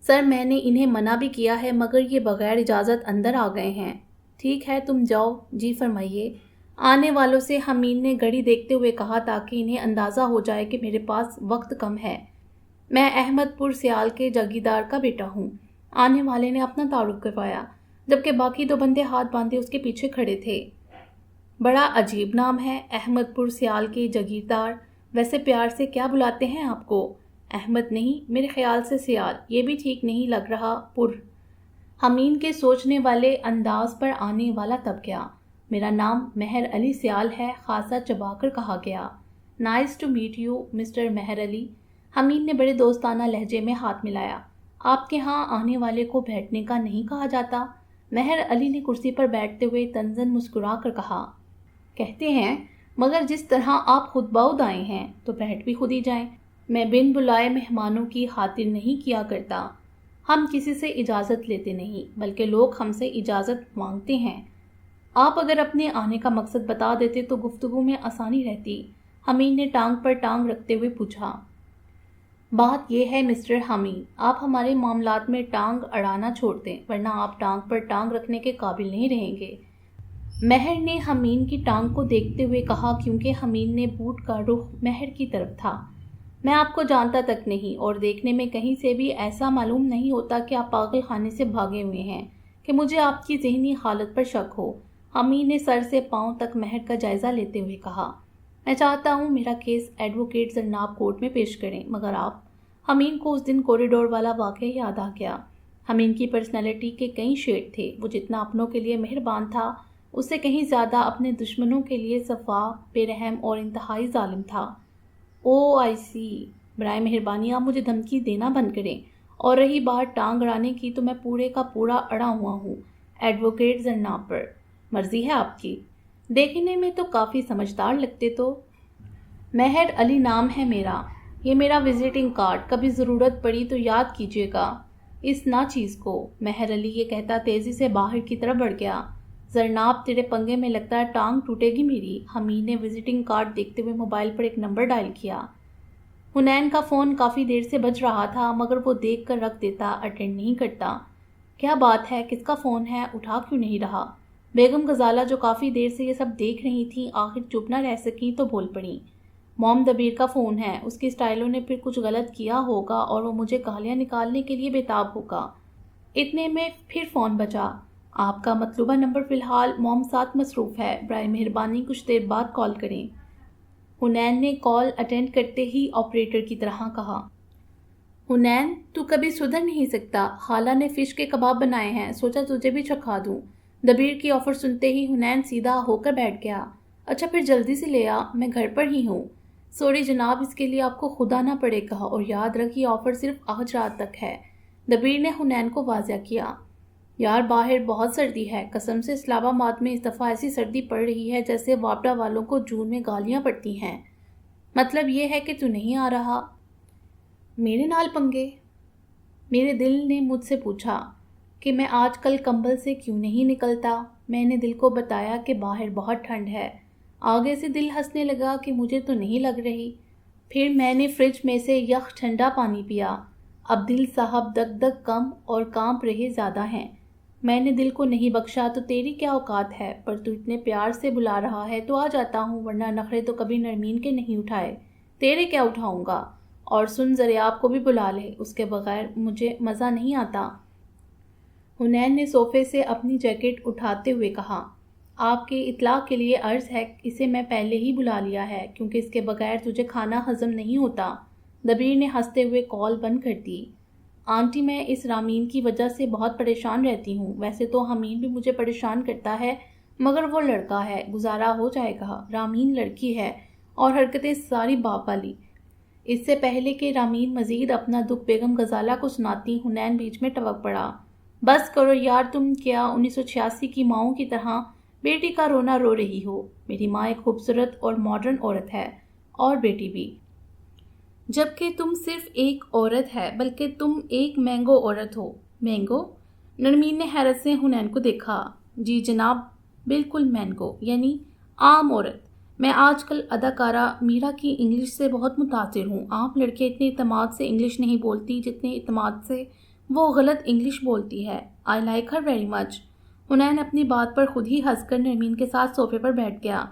سر، میں نے انہیں منع بھی کیا ہے مگر یہ بغیر اجازت اندر آ گئے ہیں۔ ٹھیک ہے تم جاؤ۔ جی فرمائیے۔ آنے والوں سے حمین نے گھڑی دیکھتے ہوئے کہا تاکہ انہیں اندازہ ہو جائے کہ میرے پاس وقت کم ہے۔ میں احمد پور سیال کے جاگیردار کا بیٹا ہوں۔ آنے والے نے اپنا تعارف کروایا جبکہ باقی 2 بندے ہاتھ باندھے اس کے پیچھے کھڑے تھے۔ بڑا عجیب نام ہے، احمد پور سیال کے جاگیردار۔ ویسے پیار سے کیا بلاتے ہیں آپ کو؟ احمد نہیں، میرے خیال سے سیال، یہ بھی ٹھیک نہیں لگ رہا۔ پور۔ حمین کے سوچنے والے انداز پر آنے والا تب گیا۔ میرا نام مہر علی سیال ہے، خاصا چبا کر کہا گیا۔ Nice to meet you mister Mehr Ali. حمین نے بڑے دوستانہ لہجے میں ہاتھ ملایا۔ آپ کے ہاں آنے والے کو بیٹھنے کا نہیں کہا جاتا؟ مہر علی نے کرسی پر بیٹھتے ہوئے تنزن مسکرا کر کہا۔ کہتے ہیں، مگر جس طرح آپ خود بخود آئے ہیں تو بیٹھ بھی خود ہی جائیں۔ میں بن بلائے مہمانوں کی خاطر نہیں کیا کرتا۔ ہم کسی سے اجازت لیتے نہیں بلکہ لوگ ہم سے اجازت مانگتے ہیں۔ آپ اگر اپنے آنے کا مقصد بتا دیتے تو گفتگو میں آسانی رہتی۔ حمید نے ٹانگ پر ٹانگ رکھتے ہوئے پوچھا۔ بات یہ ہے مسٹر حمید، آپ ہمارے معاملات میں ٹانگ اڑانا چھوڑ دیں ورنہ آپ ٹانگ پر ٹانگ رکھنے کے قابل نہیں رہیں گے۔ مہر نے حمید کی ٹانگ کو دیکھتے ہوئے کہا کیونکہ حمید نے بوٹ کا رخ مہر کی طرف تھا۔ میں آپ کو جانتا تک نہیں اور دیکھنے میں کہیں سے بھی ایسا معلوم نہیں ہوتا کہ آپ پاگل خانے سے بھاگے ہوئے ہیں کہ مجھے آپ کی ذہنی حالت پر شک ہو۔ حمید نے سر سے پاؤں تک مہر کا جائزہ لیتے ہوئے کہا۔ میں چاہتا ہوں میرا کیس ایڈوکیٹ زرناب کورٹ میں پیش کریں مگر آپ۔ حمید کو اس دن کوریڈور والا واقعہ یاد آ گیا۔ حمید کی پرسنالٹی کے کئی شیڈ تھے، وہ جتنا اپنوں کے لیے مہربان تھا اس سے کہیں زیادہ اپنے دشمنوں کے لیے صفاح، بے رحم اور انتہائی ظالم تھا۔ او آئی سی، برائے مہربانی آپ مجھے دھمکی دینا بند کریں، اور رہی بات ٹانگ اڑانے کی تو میں پورے کا پورا اڑا ہوا ہوں ایڈوکیٹ زرناب پر۔ مرضی ہے آپ کی۔ دیکھنے میں تو کافی سمجھدار لگتے تو۔ مہر علی نام ہے میرا، یہ میرا وزٹنگ کارڈ، کبھی ضرورت پڑی تو یاد کیجیے گا اس نا چیز کو۔ مہر علی یہ کہتا تیزی سے باہر کی طرف بڑھ گیا۔ زرناب تیرے پنگے میں لگتا ہے ٹانگ ٹوٹے گی میری۔ حمید نے وزٹنگ کارڈ دیکھتے ہوئے موبائل پر ایک نمبر ڈائل کیا۔ حنین کا فون کافی دیر سے بج رہا تھا مگر وہ دیکھ کر رکھ دیتا، اٹینڈ نہیں کرتا۔ کیا بات ہے، کس کا فون ہے، اٹھا کیوں نہیں رہا؟ بیگم غزالہ جو کافی دیر سے یہ سب دیکھ رہی تھیں آخر چپ نہ رہ سکیں تو بول پڑیں۔ موم دبیر کا فون ہے، اس کی اسٹائلوں نے پھر کچھ غلط کیا ہوگا اور وہ مجھے گالیاں نکالنے کے لیے بےتاب ہوگا۔ اتنے میں پھر فون بجا۔ آپ کا مطلوبہ نمبر فی الحال موم ساتھ مصروف ہے، برائے مہربانی کچھ دیر بعد کال کریں۔ حنین نے کال اٹینڈ کرتے ہی آپریٹر کی طرح کہا۔ حنین، تو کبھی سدھر نہیں سکتا، خالہ نے فش کے کباب بنائے ہیں، سوچا تجھے بھی چکھا دوں۔ دبیر کی آفر سنتے ہی حنین سیدھا ہو کر بیٹھ گیا۔ اچھا پھر جلدی سے لے آ، میں گھر پر ہی ہوں۔ سوری جناب، اس کے لیے آپ کو خدا نہ پڑے گا، اور یاد رکھ یہ آفر صرف آج رات تک ہے۔ دبیر نے حنین کو واضح کیا۔ یار باہر بہت سردی ہے، قسم سے اسلام آباد میں اس دفعہ ایسی سردی پڑ رہی ہے جیسے واپڈا والوں کو جون میں گالیاں پڑتی ہیں۔ مطلب یہ ہے کہ تو نہیں آ رہا؟ میرے نال پنگے؟ میرے دل نے مجھ سے پوچھا کہ میں آج کل کمبل سے کیوں نہیں نکلتا۔ میں نے دل کو بتایا کہ باہر بہت ٹھنڈ ہے۔ آگے سے دل ہنسنے لگا کہ مجھے تو نہیں لگ رہی۔ پھر میں نے فریج میں سے یخ ٹھنڈا پانی پیا۔ اب دل صاحب دگ دگ کم اور کانپ رہے زیادہ ہیں۔ میں نے دل کو نہیں بخشا تو تیری کیا اوقات ہے، پر تو اتنے پیار سے بلا رہا ہے تو آ جاتا ہوں، ورنہ نخرے تو کبھی نرمین کے نہیں اٹھائے، تیرے کیا اٹھاؤں گا۔ اور سن زریاب کو بھی بلا لے، اس کے بغیر مجھے مزہ نہیں آتا۔ حنین نے صوفے سے اپنی جیکٹ اٹھاتے ہوئے کہا۔ آپ کے اطلاع کے لیے عرض ہے، اسے میں پہلے ہی بلا لیا ہے کیونکہ اس کے بغیر تجھے کھانا ہضم نہیں ہوتا۔ دبیر نے ہنستے ہوئے کال بند کر دی۔ آنٹی میں اس رامین کی وجہ سے بہت پریشان رہتی ہوں، ویسے تو حمین بھی مجھے پریشان کرتا ہے مگر وہ لڑکا ہے، گزارا ہو جائے گا۔ رامین لڑکی ہے اور حرکتیں ساری باپ والی۔ اس سے پہلے کہ رامین مزید اپنا دکھ بیگم غزالہ کو سناتی، حنین بیچ میں ٹپک پڑا۔ بس کرو یار، تم کیا 1986 کی ماؤں کی طرح بیٹی کا رونا رو رہی ہو؟ میری ماں ایک خوبصورت اور ماڈرن عورت ہے، اور بیٹی بھی، جبکہ تم صرف ایک عورت ہے بلکہ تم ایک مینگو عورت ہو۔ مینگو؟ نرمین نے حیرت سے حنین کو دیکھا۔ جی جناب، بالکل مینگو، یعنی عام عورت۔ میں آج کل اداکارہ میرا کی انگلش سے بہت متاثر ہوں۔ آپ لڑکے اتنے اعتماد سے انگلش نہیں بولتی جتنے اعتماد سے وہ غلط انگلش بولتی ہے۔ I like her very much. حنین اپنی بات پر خود ہی ہنس کر نرمین کے ساتھ صوفے پر بیٹھ گیا۔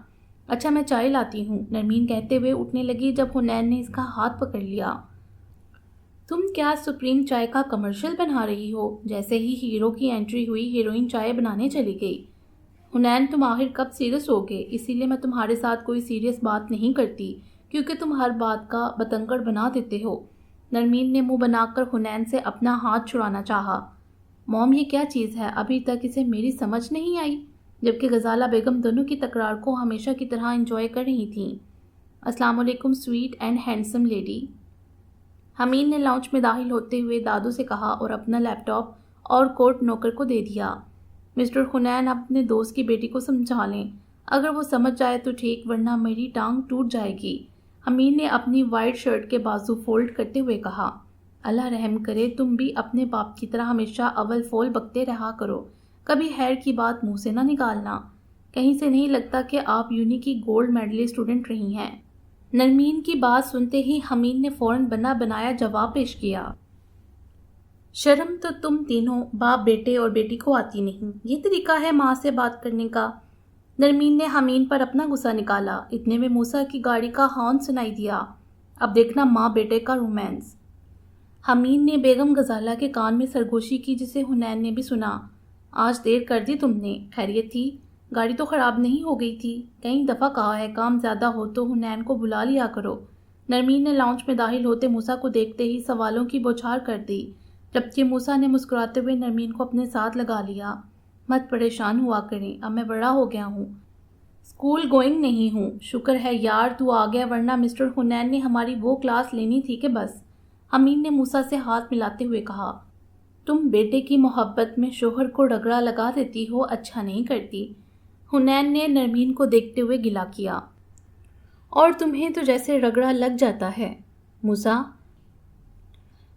اچھا میں چائے لاتی ہوں، نرمین کہتے ہوئے اٹھنے لگی جب حنین نے اس کا ہاتھ پکڑ لیا۔ تم کیا سپریم چائے کا کمرشل بنا رہی ہو؟ جیسے ہی ہیرو کی انٹری ہوئی ہیروئن چائے بنانے چلی گئی۔ حنین تم آخر کب سیریس ہوگے؟ اسی لیے میں تمہارے ساتھ کوئی سیریس بات نہیں کرتی کیونکہ تم ہر بات کا بتنگڑ بنا دیتے ہو۔ نرمین نے منہ بنا کر حنین سے اپنا ہاتھ چھڑانا چاہا۔ موم یہ کیا چیز ہے، ابھی تک اسے میری سمجھ نہیں آئی، جبکہ غزالہ بیگم دونوں کی تکرار کو ہمیشہ کی طرح انجوائے کر رہی تھیں۔ السلام علیکم سویٹ اینڈ ہینڈسم لیڈی، حمین نے لاؤنج میں داخل ہوتے ہوئے دادو سے کہا اور اپنا لیپ ٹاپ اور کوٹ نوکر کو دے دیا۔ مسٹر حنین اپنے دوست کی بیٹی کو سمجھا لیں، اگر وہ سمجھ جائے تو ٹھیک، ورنہ میری ٹانگ ٹوٹ جائے گی۔ حمین نے اپنی وائٹ شرٹ کے بازو فولڈ کرتے ہوئے کہا۔ اللہ رحم کرے، تم بھی اپنے باپ کی طرح ہمیشہ اول فول بکتے رہا کرو، کبھی خیر کی بات منہ سے نہ نکالنا۔ کہیں سے نہیں لگتا کہ آپ یونی کی گولڈ میڈلی اسٹوڈنٹ رہی ہیں۔ نرمین کی بات سنتے ہی حمین نے فوراً بنا بنایا جواب پیش کیا۔ شرم تو تم تینوں باپ بیٹے اور بیٹی کو آتی نہیں، یہ طریقہ ہے ماں سے بات کرنے کا؟ نرمین نے حمین پر اپنا غصہ نکالا۔ اتنے میں موسیٰ کی گاڑی کا ہارن سنائی دیا۔ اب دیکھنا ماں بیٹے کا رومانس۔ حمین نے بیگم غزالہ کے کان میں سرگوشی کی جسے حنین نے بھی سنا۔ آج دیر کر دی تم نے، خیریت تھی؟ گاڑی تو خراب نہیں ہو گئی تھی؟ کئی دفعہ کہا ہے کام زیادہ ہو تو حنین کو بلا لیا کرو۔ نرمین نے لاؤنج میں داخل ہوتے موسیٰ کو دیکھتے ہی سوالوں کی بوچھار کر دی، جبکہ موسیٰ نے مسکراتے ہوئے نرمین کو اپنے ساتھ لگا لیا۔ مت پریشان ہوا کریں، اب میں بڑا ہو گیا ہوں، اسکول گوئنگ نہیں ہوں۔ شکر ہے یار تو آ گیا، ورنہ مسٹر حنین نے ہماری وہ کلاس لینی تھی کہ بس۔ حمین نے موسیٰ سے ہاتھ ملاتے ہوئے کہا۔ تم بیٹے کی محبت میں شوہر کو رگڑا لگا دیتی ہو، اچھا نہیں کرتی۔ حنین نے نرمین کو دیکھتے ہوئے گلا کیا۔ اور تمہیں تو جیسے رگڑا لگ جاتا ہے۔ موسیٰ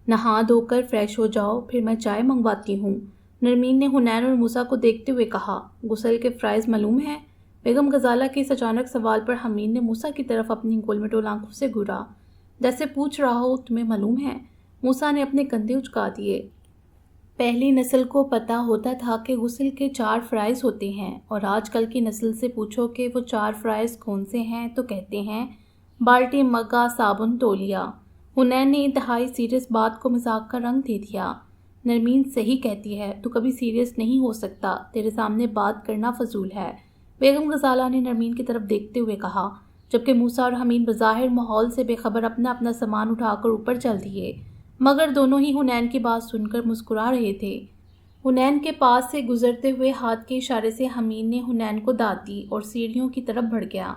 نہا دھو کر فریش ہو جاؤ، پھر میں چائے منگواتی ہوں، نرمین نے حنین اور موسیٰ کو دیکھتے ہوئے کہا۔ غسل کے فرائض معلوم ہے؟ بیگم غزالہ کے اس اچانک سوال پر حمین نے موسیٰ کی طرف اپنی گول مٹول آنکھوں سے گھورا۔ جیسے پوچھ رہا ہو تمہیں معلوم ہے؟ موسیٰ نے اپنے کندھے اچکا دیے۔ پہلی نسل کو پتہ ہوتا تھا کہ غسل کے 4 فرائض ہوتے ہیں، اور آج کل کی نسل سے پوچھو کہ وہ 4 فرائض کون سے ہیں تو کہتے ہیں بالٹی، مگا، صابن، تولیہ۔ حنین نے انتہائی سیریس بات کو مذاق کا رنگ دے دیا۔ نرمین صحیح کہتی ہے، تو کبھی سیریس نہیں ہو سکتا، تیرے سامنے بات کرنا فضول ہے، بیگم غزالہ نے نرمین کی طرف دیکھتے ہوئے کہا، جبکہ موسیٰ اور حمید بظاہر ماحول سے بے خبر اپنا اپنا سامان اٹھا کر اوپر چل دیے، مگر دونوں ہی حنین کی بات سن کر مسکرا رہے تھے۔ حنین کے پاس سے گزرتے ہوئے ہاتھ کے اشارے سے حمید نے حنین کو داد دی اور سیڑھیوں کی طرف بڑھ گیا۔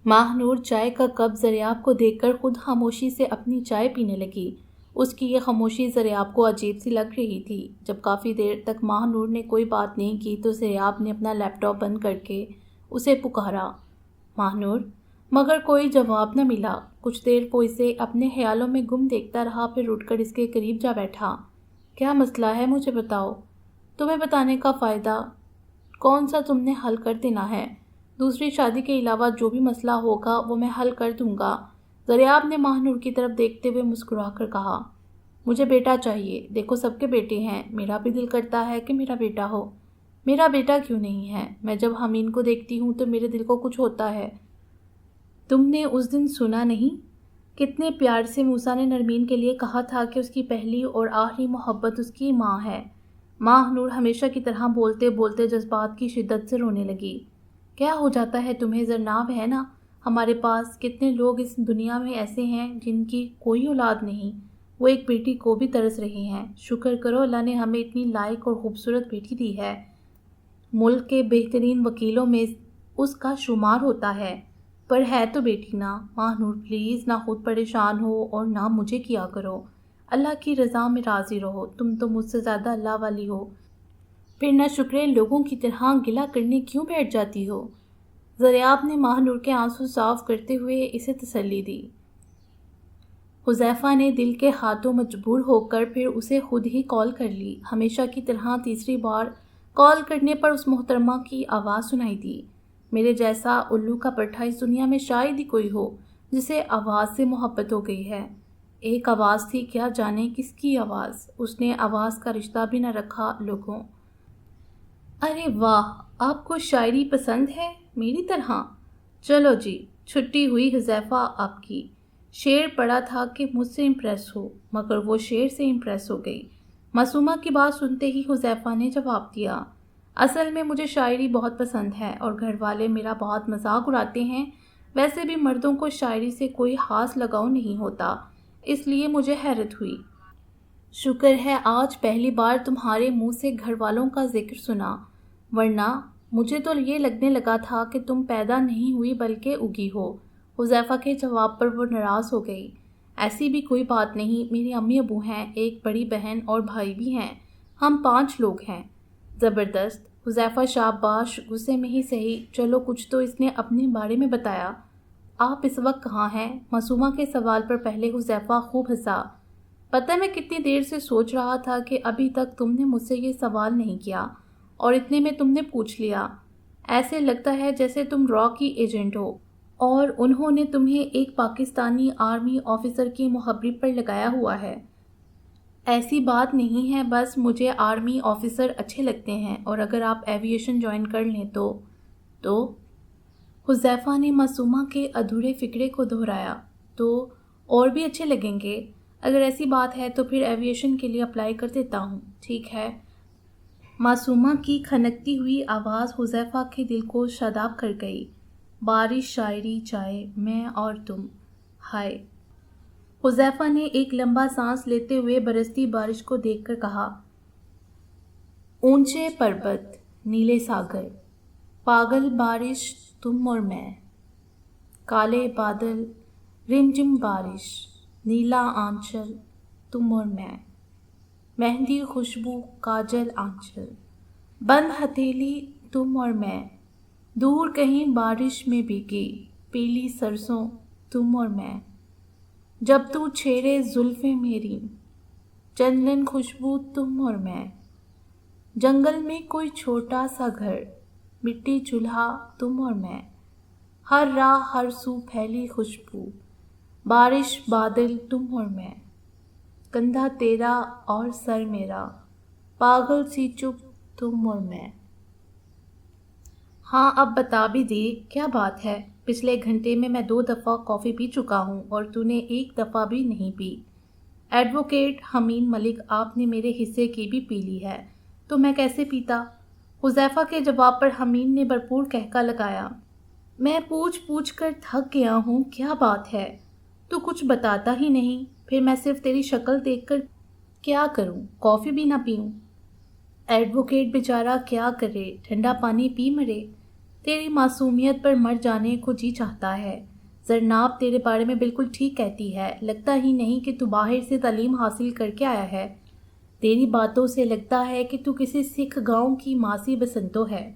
ماہ نور چائے کا کپ زریاب کو دیکھ کر خود خاموشی سے اپنی چائے پینے لگی۔ اس کی یہ خاموشی زریاب کو عجیب سی لگ رہی تھی۔ جب کافی دیر تک ماہ نور نے کوئی بات نہیں کی تو زریاب نے اپنا لیپ ٹاپ بند کر کے اسے پکارا، ماہ نور، مگر کوئی جواب نہ ملا۔ کچھ دیر وہ اسے اپنے خیالوں میں گم دیکھتا رہا، پھر اٹھ کر اس کے قریب جا بیٹھا۔ کیا مسئلہ ہے مجھے بتاؤ۔ تمہیں بتانے کا فائدہ کون سا، تم نے حل کر دینا ہے۔ دوسری شادی کے علاوہ جو بھی مسئلہ ہوگا وہ میں حل کر دوں گا۔ زریاب نے ماہ نور کی طرف دیکھتے ہوئے مسکرا کر کہا، مجھے بیٹا چاہیے۔ دیکھو سب کے بیٹے ہیں، میرا بھی دل کرتا ہے کہ میرا بیٹا ہو۔ میرا بیٹا کیوں نہیں ہے؟ میں جب حمید کو دیکھتی ہوں تو میرے دل کو کچھ ہوتا ہے۔ تم نے اس دن سنا نہیں؟ کتنے پیار سے موسیٰ نے نرمین کے لیے کہا تھا کہ اس کی پہلی اور آخری محبت اس کی ماں ہے۔ ماہ نور ہمیشہ کی طرح بولتے بولتے جذبات کی شدت سے رونے لگی۔ کیا ہو جاتا ہے تمہیں؟ زرناب ہے نا ہمارے پاس؟ کتنے لوگ اس دنیا میں ایسے ہیں جن کی کوئی اولاد نہیں، وہ ایک بیٹی کو بھی ترس رہے ہیں۔ شکر کرو اللہ نے ہمیں اتنی لائق اور خوبصورت بیٹی دی ہے۔ ملک کے بہترین وکیلوں میں اس کا شمار ہوتا ہے، پر ہے تو بیٹی نا۔ ماہ نور پلیز نہ خود پریشان ہو اور نہ مجھے کیا کرو، اللہ کی رضا میں راضی رہو۔ تم تو مجھ سے زیادہ اللہ والی ہو، پھر نہ شکرے لوگوں کی طرح گلہ کرنے کیوں بیٹھ جاتی ہو؟ زریاب نے ماہ نور کے آنسو صاف کرتے ہوئے اسے تسلی دی۔ حذیفہ نے دل کے ہاتھوں مجبور ہو کر پھر اسے خود ہی کال کر لی۔ ہمیشہ کی طرح تیسری بار کال کرنے پر اس محترمہ کی آواز سنائی دی۔ میرے جیسا الو کا پٹھا اس دنیا میں شاید ہی کوئی ہو جسے آواز سے محبت ہو گئی ہے۔ ایک آواز تھی، کیا جانے کس کی آواز؟ اس نے آواز کا رشتہ بھی نہ رکھا لوگوں۔ ارے واہ، آپ کو شاعری پسند ہے میری طرح؟ چلو جی، چھٹی ہوئی حذیفہ آپ کی۔ شعر پڑھا تھا کہ مجھ سے امپریس ہو، مگر وہ شعر سے امپریس ہو گئی۔ معصومہ کی بات سنتے ہی حذیفہ نے جواب دیا، اصل میں مجھے شاعری بہت پسند ہے اور گھر والے میرا بہت مذاق اڑاتے ہیں۔ ویسے بھی مردوں کو شاعری سے کوئی خاص لگاؤ نہیں ہوتا، اس لیے مجھے حیرت ہوئی۔ شکر ہے آج پہلی بار تمہارے منہ سے گھر والوں کا ذکر سنا، ورنہ مجھے تو یہ لگنے لگا تھا کہ تم پیدا نہیں ہوئی بلکہ اگی ہو۔ حذیفہ کے جواب پر وہ ناراض ہو گئی۔ ایسی بھی کوئی بات نہیں، میری امی ابو ہیں، ایک بڑی بہن اور بھائی بھی ہیں، ہم 5 لوگ ہیں۔ زبردست، حذیفہ شاباش، غصے میں ہی صحیح، چلو کچھ تو اس نے اپنے بارے میں بتایا۔ آپ اس وقت کہاں ہیں؟ معصومہ کے سوال پر پہلے حذیفہ خوب ہنسا۔ پتہ میں کتنی دیر سے سوچ رہا تھا کہ ابھی تک تم نے مجھ سے یہ سوال نہیں کیا، اور اتنے میں تم نے پوچھ لیا۔ ایسے لگتا ہے جیسے تم را کی ایجنٹ ہو اور انہوں نے تمہیں ایک پاکستانی آرمی آفیسر کی مخبری پر لگایا ہوا ہے۔ ایسی بات نہیں ہے، بس مجھے آرمی آفیسر اچھے لگتے ہیں، اور اگر آپ ایویشن جوائن کر لیں تو حذیفہ نے معصومہ کے ادھورے فکرے کو دہرایا، تو اور بھی اچھے لگیں گے۔ اگر ایسی بات ہے تو پھر ایویشن کے لیے اپلائی کر دیتا ہوں، ٹھیک ہے؟ معصومہ کی کھنکتی ہوئی آواز حذیفہ کے دل کو شاداب کر گئی۔ بارش، شاعری، چائے، میں اور تم، ہائے۔ حذیفہ نے ایک لمبا سانس لیتے ہوئے برستی بارش کو دیکھ کر کہا، اونچے پربت، نیلے ساگر، پاگل بارش تم اور میں، کالے بادل، رمجم بارش، نیلا آنچل تم اور میں، مہندی خوشبو کاجل آنچل، بند ہتھیلی تم اور میں، دور کہیں بارش میں بھیگی پیلی سرسوں تم اور میں، جب تو چھیڑے زلفیں میری، چندن خوشبو تم اور میں، جنگل میں کوئی چھوٹا سا گھر، مٹی چولہا تم اور میں، ہر راہ ہر سو پھیلی خوشبو، بارش بادل تم اور میں، کندھا تیرا اور سر میرا، پاگل سی چپ تم اور میں۔ ہاں اب بتا بھی دی، کیا بات ہے؟ پچھلے گھنٹے میں 2 دفعہ کافی پی چکا ہوں اور تو نے 1 دفعہ بھی نہیں پی۔ ایڈوکیٹ حمید ملک، آپ نے میرے حصے کی بھی پی لی ہے تو میں کیسے پیتا؟ حذیفہ کے جواب پر حمید نے بھرپور قہقہ لگایا۔ میں پوچھ کر تھک گیا ہوں، کیا بات ہے؟ تو کچھ بتاتا ہی نہیں، پھر میں صرف تیری شکل دیکھ کر کیا کروں؟ کافی بھی نہ پیوں؟ ایڈوکیٹ بیچارہ کیا کرے، ٹھنڈا پانی پی مرے۔ تیری معصومیت پر مر جانے کو جی چاہتا ہے۔ زرناب تیرے بارے میں بالکل ٹھیک کہتی ہے، لگتا ہی نہیں کہ تو باہر سے تعلیم حاصل کر کے آیا ہے۔ تیری باتوں سے لگتا ہے کہ تو کسی سکھ گاؤں کی ماسی بسنتو ہے۔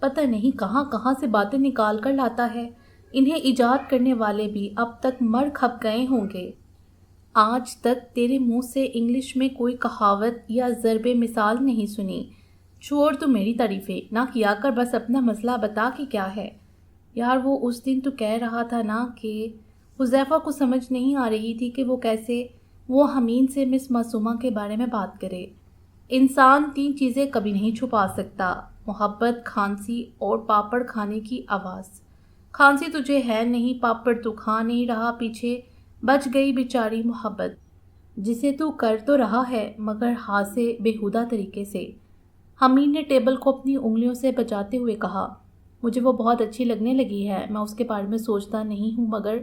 پتہ نہیں کہاں کہاں سے باتیں نکال کر لاتا ہے، انہیں ایجاد کرنے والے بھی اب تک مر کھپ گئے ہوں گے۔ آج تک تیرے منہ سے انگلش میں کوئی کہاوت یا ضرب مثال نہیں سنی۔ چھوڑ تو میری تعریفیں نہ کیا کر، بس اپنا مسئلہ بتا کہ کیا ہے۔ یار وہ اس دن تو کہہ رہا تھا نا کہ… حذیفہ کو سمجھ نہیں آ رہی تھی کہ وہ کیسے وہ حمید سے مس معصومہ کے بارے میں بات کرے۔ انسان 3 چیزیں کبھی نہیں چھپا سکتا: محبت، کھانسی اور پاپڑ کھانے کی آواز۔ کھانسی تجھے ہے نہیں، پاپڑ تو کھا نہیں رہا، پیچھے بچ گئی بیچاری محبت، جسے تو کر تو رہا ہے مگر ہاتھ سے بےہودہ طریقے سے۔ حمید نے ٹیبل کو اپنی انگلیوں سے بجاتے ہوئے کہا، مجھے وہ بہت اچھی لگنے لگی ہے، میں اس کے بارے میں سوچتا نہیں ہوں، مگر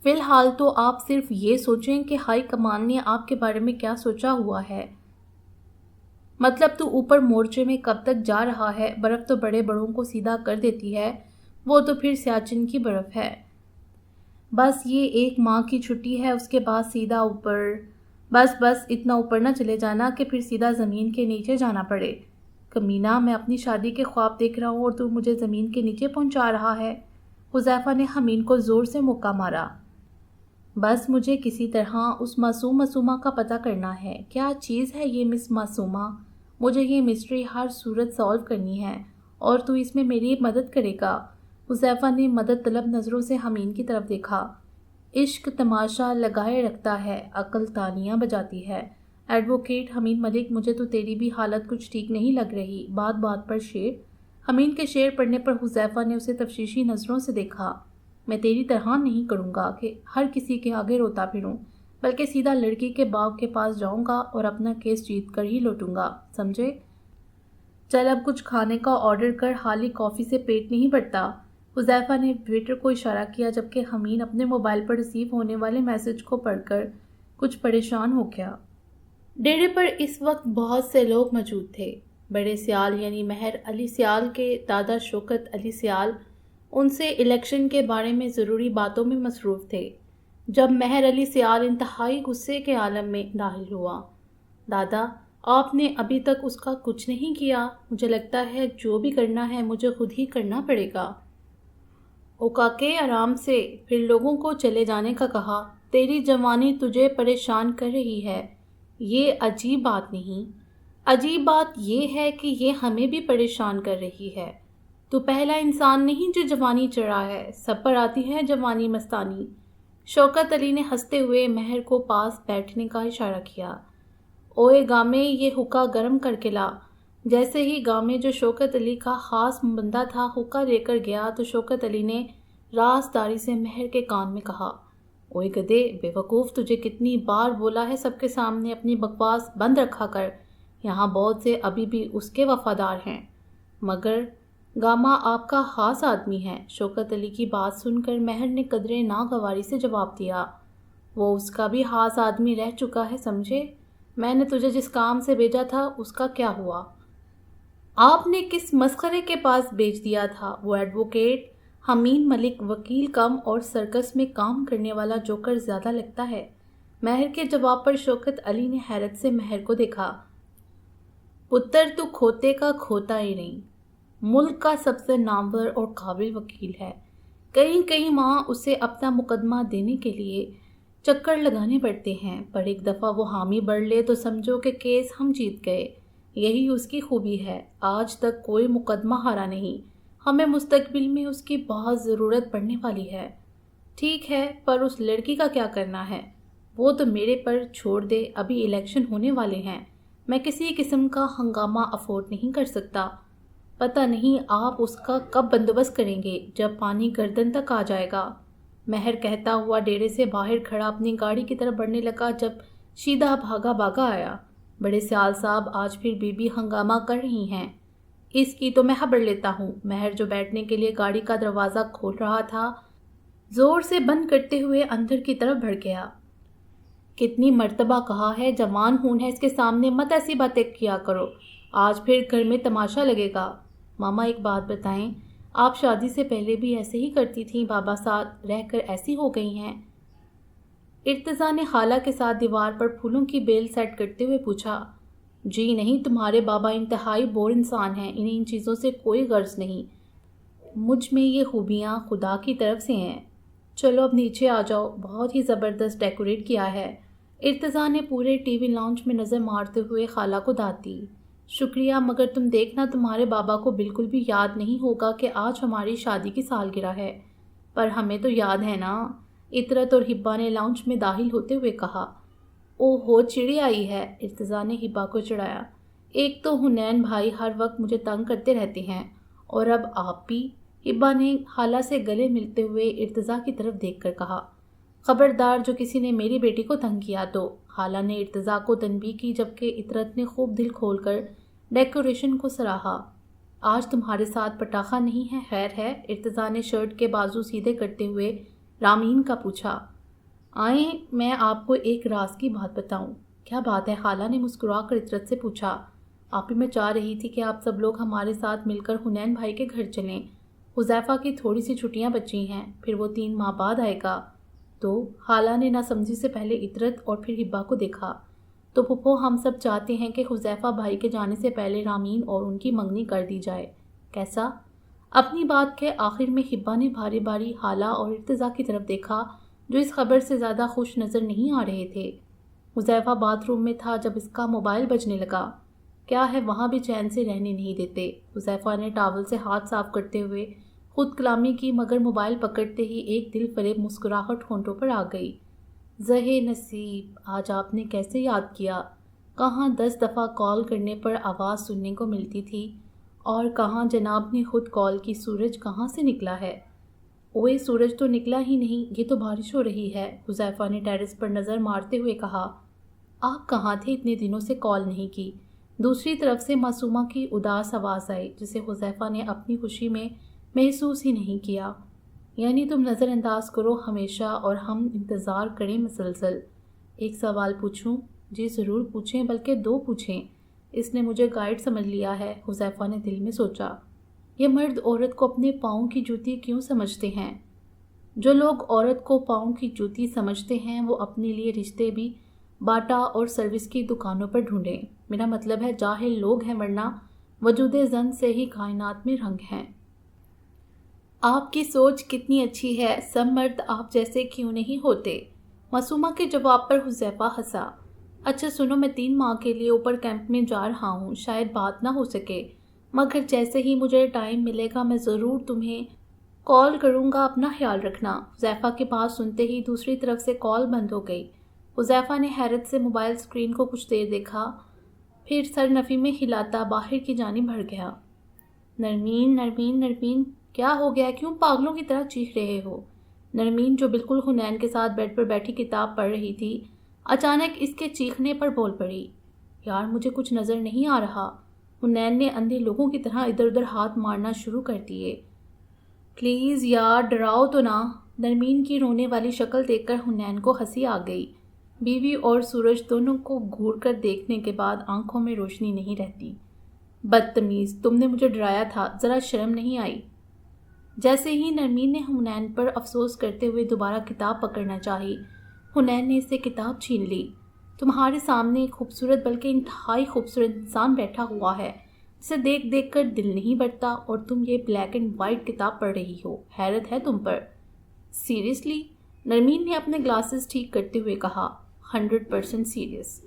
فی الحال تو آپ صرف یہ سوچیں کہ ہائی کمان نے آپ کے بارے میں کیا سوچا ہوا ہے۔ مطلب تو اوپر مورچے میں کب تک جا رہا ہے؟ برف تو بڑے بڑوں کو سیدھا کر دیتی ہے، وہ تو پھر سیاچن کی برف ہے۔ بس یہ 1 ماہ کی چھٹی ہے، اس کے بعد سیدھا اوپر۔ بس اتنا اوپر نہ چلے جانا کہ پھر سیدھا زمین کے نیچے جانا پڑے۔ کمینہ، میں اپنی شادی کے خواب دیکھ رہا ہوں اور تو مجھے زمین کے نیچے پہنچا رہا ہے۔ حذیفہ نے حمید کو زور سے مکہ مارا۔ بس مجھے کسی طرح اس معصومہ کا پتہ کرنا ہے۔ کیا چیز ہے یہ مس معصومہ؟ مجھے یہ مسٹری ہر صورت سالو کرنی ہے اور تو اس میں میری مدد کرے گا۔ حذیفہ نے مدد طلب نظروں سے حمید کی طرف دیکھا۔ عشق تماشا لگائے رکھتا ہے، عقل تالیاں بجاتی ہے۔ ایڈوکیٹ حمید ملک، مجھے تو تیری بھی حالت کچھ ٹھیک نہیں لگ رہی، بات بات پر شعر۔ حمید کے شعر پڑھنے پر حذیفہ نے اسے تفتیشی نظروں سے دیکھا۔ میں تیری طرح نہیں کروں گا کہ ہر کسی کے آگے روتا پھروں، بلکہ سیدھا لڑکی کے باپ کے پاس جاؤں گا اور اپنا کیس جیت کر ہی لوٹوں گا، سمجھے؟ چل اب کچھ کھانے کا آرڈر کر، خالی کافی سے پیٹ نہیں بھرتا۔ حذیفہ نے ویٹر کو اشارہ کیا، جبکہ حمید اپنے موبائل پر ریسیو ہونے والے میسج کو پڑھ کر کچھ پریشان ہو گیا۔ ڈیرے پر اس وقت بہت سے لوگ موجود تھے۔ بڑے سیال یعنی مہر علی سیال کے دادا شوکت علی سیال ان سے الیکشن کے بارے میں ضروری باتوں میں مصروف تھے، جب مہر علی سیال انتہائی غصے کے عالم میں داخل ہوا۔ دادا، آپ نے ابھی تک اس کا کچھ نہیں کیا؟ مجھے لگتا ہے جو بھی کرنا ہے مجھے خود ہی کرنا پڑے گا۔ اوکاکے آرام سے، پھر لوگوں کو چلے جانے کا کہا۔ تیری جوانی تجھے پریشان کر رہی ہے، یہ عجیب بات نہیں۔ عجیب بات یہ ہے کہ یہ ہمیں بھی پریشان کر رہی ہے۔ تو پہلا انسان نہیں جو جوانی چڑھا ہے، سب پر آتی ہے جوانی مستانی۔ شوکت علی نے ہنستے ہوئے مہر کو پاس بیٹھنے کا اشارہ کیا۔ اوئے گامے، یہ حقہ گرم کر کے لا۔ جیسے ہی گامے، جو شوکت علی کا خاص بندہ تھا، حقہ لے کر گیا تو شوکت علی نے رازداری سے مہر کے کان میں کہا، اوئے گدھے، بے وقوف، تجھے کتنی بار بولا ہے سب کے سامنے اپنی بکواس بند رکھا کر، یہاں بہت سے ابھی بھی اس کے وفادار ہیں، مگر گاما آپ کا خاص آدمی ہے۔ شوکت علی کی بات سن کر مہر نے قدرے ناگواری سے جواب دیا، وہ اس کا بھی خاص آدمی رہ چکا ہے، سمجھے؟ میں نے تجھے جس کام سے بھیجا تھا اس کا کیا ہوا؟ آپ نے کس مسخرے کے پاس بھیج دیا تھا؟ وہ ایڈوکیٹ حمید ملک وکیل کم اور سرکس میں کام کرنے والا جوکر زیادہ لگتا ہے۔ مہر کے جواب پر شوکت علی نے حیرت سے مہر کو دیکھا۔ پتر تو کھوتے کا کھوتا ہی نہیں، ملک کا سب سے نامور اور قابل وکیل ہے۔ کئی ماہ اسے اپنا مقدمہ دینے کے لیے چکر لگانے پڑتے ہیں، پر ایک دفعہ وہ حامی بڑھ لے تو سمجھو کہ کیس ہم جیت گئے۔ یہی اس کی خوبی ہے، آج تک کوئی مقدمہ ہارا نہیں۔ ہمیں مستقبل میں اس کی بہت ضرورت پڑنے والی ہے۔ ٹھیک ہے، پر اس لڑکی کا کیا کرنا ہے؟ وہ تو میرے پر چھوڑ دے، ابھی الیکشن ہونے والے ہیں، میں کسی قسم کا ہنگامہ افورڈ نہیں کر سکتا۔ پتہ نہیں آپ اس کا کب بندوبست کریں گے، جب پانی گردن تک آ جائے گا۔ مہر کہتا ہوا ڈیرے سے باہر کھڑا اپنی گاڑی کی طرف بڑھنے لگا جب شیدہ بھاگا بھاگا آیا۔ بڑے سیال صاحب آج پھر بی بی ہنگامہ کر رہی ہیں، اس کی تو میں خبر لیتا ہوں۔ مہر جو بیٹھنے کے لیے گاڑی کا دروازہ کھول رہا تھا، زور سے بند کرتے ہوئے اندر کی طرف بڑھ گیا۔ کتنی مرتبہ کہا ہے، جوان خون ہے، اس کے سامنے مت ایسی باتیں کیا کرو، آج پھر گھر میں تماشا لگے گا۔ ماما ایک بات بتائیں، آپ شادی سے پہلے بھی ایسے ہی کرتی تھیں، بابا ساتھ رہ کر ایسی ہو گئی ہیں؟ ارتضیٰ نے خالہ کے ساتھ دیوار پر پھولوں کی بیل سیٹ کرتے ہوئے پوچھا۔ جی نہیں، تمہارے بابا انتہائی بور انسان ہیں، انہیں ان چیزوں سے کوئی غرض نہیں۔ مجھ میں یہ خوبیاں خدا کی طرف سے ہیں۔ چلو اب نیچے آ جاؤ، بہت ہی زبردست ڈیکوریٹ کیا ہے۔ ارتضیٰ نے پورے ٹی وی لاؤنج میں نظر مارتے ہوئے خالہ کو داد دی۔ شکریہ، مگر تم دیکھنا تمہارے بابا کو بالکل بھی یاد نہیں ہوگا کہ آج ہماری شادی کی سالگرہ ہے۔ پر ہمیں تو یاد ہے نا، عطرت اور ہبا نے لاؤنج میں داخل ہوتے ہوئے کہا۔ او ہو، چڑی آئی ہے، ارتضیٰ نے ہبا کو چڑھایا۔ ایک تو حنین بھائی ہر وقت مجھے تنگ کرتے رہتے ہیں، اور اب آپ بھی، ہبا نے خالہ سے گلے ملتے ہوئے ارتضیٰ کی طرف دیکھ کر کہا۔ خبردار، جو کسی نے میری بیٹی کو تنگ کیا تو، خالہ نے ارتضیٰ کو تنبیہ کی جبکہ عطرت نے خوب دل کھول کر ڈیکوریشن کو سراہا۔ آج تمہارے ساتھ پٹاخہ نہیں ہے، خیر ہے؟ ارتضیٰ نے شرٹ کے بازو سیدھے کرتے ہوئے رامین کا پوچھا۔ آئیں میں آپ کو ایک راز کی بات بتاؤں۔ کیا بات ہے؟ خالہ نے مسکرا کر عطرت سے پوچھا۔ آپ ہی میں چاہ رہی تھی کہ آپ سب لوگ ہمارے ساتھ مل کر حنین بھائی کے گھر چلیں، حذیفہ کی تھوڑی سی چھٹیاں بچی ہیں، پھر وہ 3 ماہ بعد آئے گا۔ تو خالہ نے نہ سمجھی سے پہلے عطرت اور پھر ہبا کو دیکھا۔ تو پھپھو، ہم سب چاہتے ہیں کہ حذیفہ بھائی کے جانے سے پہلے رامین اور ان کی منگنی کر دی جائے۔ کیسا؟ اپنی بات کے آخر میں ہبا نے باری باری خالہ اور ارتضیٰ کی طرف دیکھا، جو اس خبر سے زیادہ خوش نظر نہیں آ رہے تھے۔ حذیفہ باتھ روم میں تھا جب اس کا موبائل بجنے لگا۔ کیا ہے، وہاں بھی چین سے رہنے نہیں دیتے۔ حذیفہ نے ٹاول سے ہاتھ صاف کرتے ہوئے خود کلامی کی، مگر موبائل پکڑتے ہی ایک دل فریب مسکراہٹ ہونٹوں پر آ گئی۔ زہے نصیب، آج آپ نے کیسے یاد کیا؟ کہاں 10 دفعہ کال کرنے پر آواز سننے کو ملتی تھی، اور کہاں جناب نے خود کال کی۔ سورج کہاں سے نکلا ہے؟ اوئے، سورج تو نکلا ہی نہیں، یہ تو بارش ہو رہی ہے، حذیفہ نے ٹیرس پر نظر مارتے ہوئے کہا۔ آپ کہاں تھے؟ اتنے دنوں سے کال نہیں کی۔ دوسری طرف سے معصومہ کی اداس آواز آئی، جسے حذیفہ نے اپنی خوشی میں محسوس ہی نہیں کیا۔ یعنی تم نظر انداز کرو ہمیشہ اور ہم انتظار کریں مسلسل۔ ایک سوال پوچھوں؟ جی ضرور پوچھیں، بلکہ 2 پوچھیں۔ اس نے مجھے گائیڈ سمجھ لیا ہے، حذیفہ نے دل میں سوچا۔ یہ مرد عورت کو اپنے پاؤں کی جوتی کیوں سمجھتے ہیں؟ جو لوگ عورت کو پاؤں کی جوتی سمجھتے ہیں، وہ اپنے لیے رشتے بھی باٹا اور سروس کی دکانوں پر ڈھونڈیں۔ میرا مطلب ہے جاہل لوگ ہیں، ورنہ وجود زن سے ہی کائنات میں رنگ ہیں۔ آپ کی سوچ کتنی اچھی ہے، سب مرد آپ جیسے کیوں نہیں ہوتے؟ معصومہ کے جواب پر حذیفہ ہنسا۔ اچھا سنو، میں 3 ماہ کے لیے اوپر کیمپ میں جا رہا ہوں، شاید بات نہ ہو سکے، مگر جیسے ہی مجھے ٹائم ملے گا میں ضرور تمہیں کال کروں گا، اپنا خیال رکھنا۔ حذیفہ کے پاس سنتے ہی دوسری طرف سے کال بند ہو گئی۔ حذیفہ نے حیرت سے موبائل اسکرین کو کچھ دیر دیکھا، پھر سر نفی میں ہلاتا باہر کی جانب بڑھ گیا۔ نرمین، نرمین، نرمین، کیا ہو گیا؟ کیوں پاگلوں کی طرح چیخ رہے ہو؟ نرمین، جو بالکل حنین کے ساتھ بیڈ پر بیٹھی کتاب پڑھ رہی تھی، اچانک اس کے چیخنے پر بول پڑی۔ یار مجھے کچھ نظر نہیں آ رہا۔ حنین نے اندھے لوگوں کی طرح ادھر ادھر ہاتھ مارنا شروع کر دیے۔ پلیز یار، ڈراؤ تو نہ۔ نرمین کی رونے والی شکل دیکھ کر حنین کو ہنسی آ گئی۔ بیوی اور سورج دونوں کو گھور کر دیکھنے کے بعد آنکھوں میں روشنی نہیں رہتی۔ بدتمیز، تم نے مجھے ڈرایا تھا، ذرا شرم نہیں آئی؟ جیسے ہی نرمین نے حنین پر افسوس کرتے ہوئے دوبارہ کتاب پکڑنا چاہی، حنین نے اس سے کتاب چھین لی۔ تمہارے سامنے ایک خوبصورت بلکہ انتہائی خوبصورت انسان بیٹھا ہوا ہے، جسے دیکھ دیکھ کر دل نہیں بڑھتا، اور تم یہ بلیک اینڈ وائٹ کتاب پڑھ رہی ہو، حیرت ہے تم پر۔ سیریسلی؟ نرمین نے اپنے گلاسز ٹھیک کرتے ہوئے کہا۔ 100% سیریس۔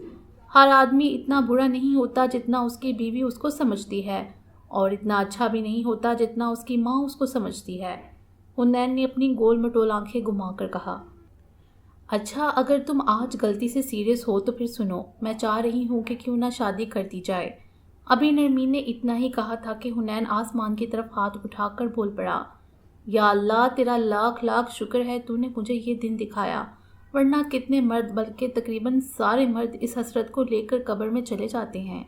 ہر آدمی اتنا برا نہیں ہوتا جتنا اس کی بیوی اس کو سمجھتی ہے، اور اتنا اچھا بھی نہیں ہوتا جتنا اس کی ماں اس کو سمجھتی ہے۔ حنین نے اپنی گول مٹول آنکھیں گھما کر کہا۔ اچھا، اگر تم آج غلطی سے سیریس ہو تو پھر سنو، میں چاہ رہی ہوں کہ کیوں نہ شادی کر دی جائے۔ ابھی نرمین نے اتنا ہی کہا تھا کہ حنین آسمان کی طرف ہاتھ اٹھا کر بول پڑا، یا اللہ تیرا لاکھ لاکھ شکر ہے تو نے مجھے یہ دن دکھایا، ورنہ کتنے مرد بلکہ تقریباً سارے مرد اس حسرت کو لے کر قبر میں چلے جاتے ہیں۔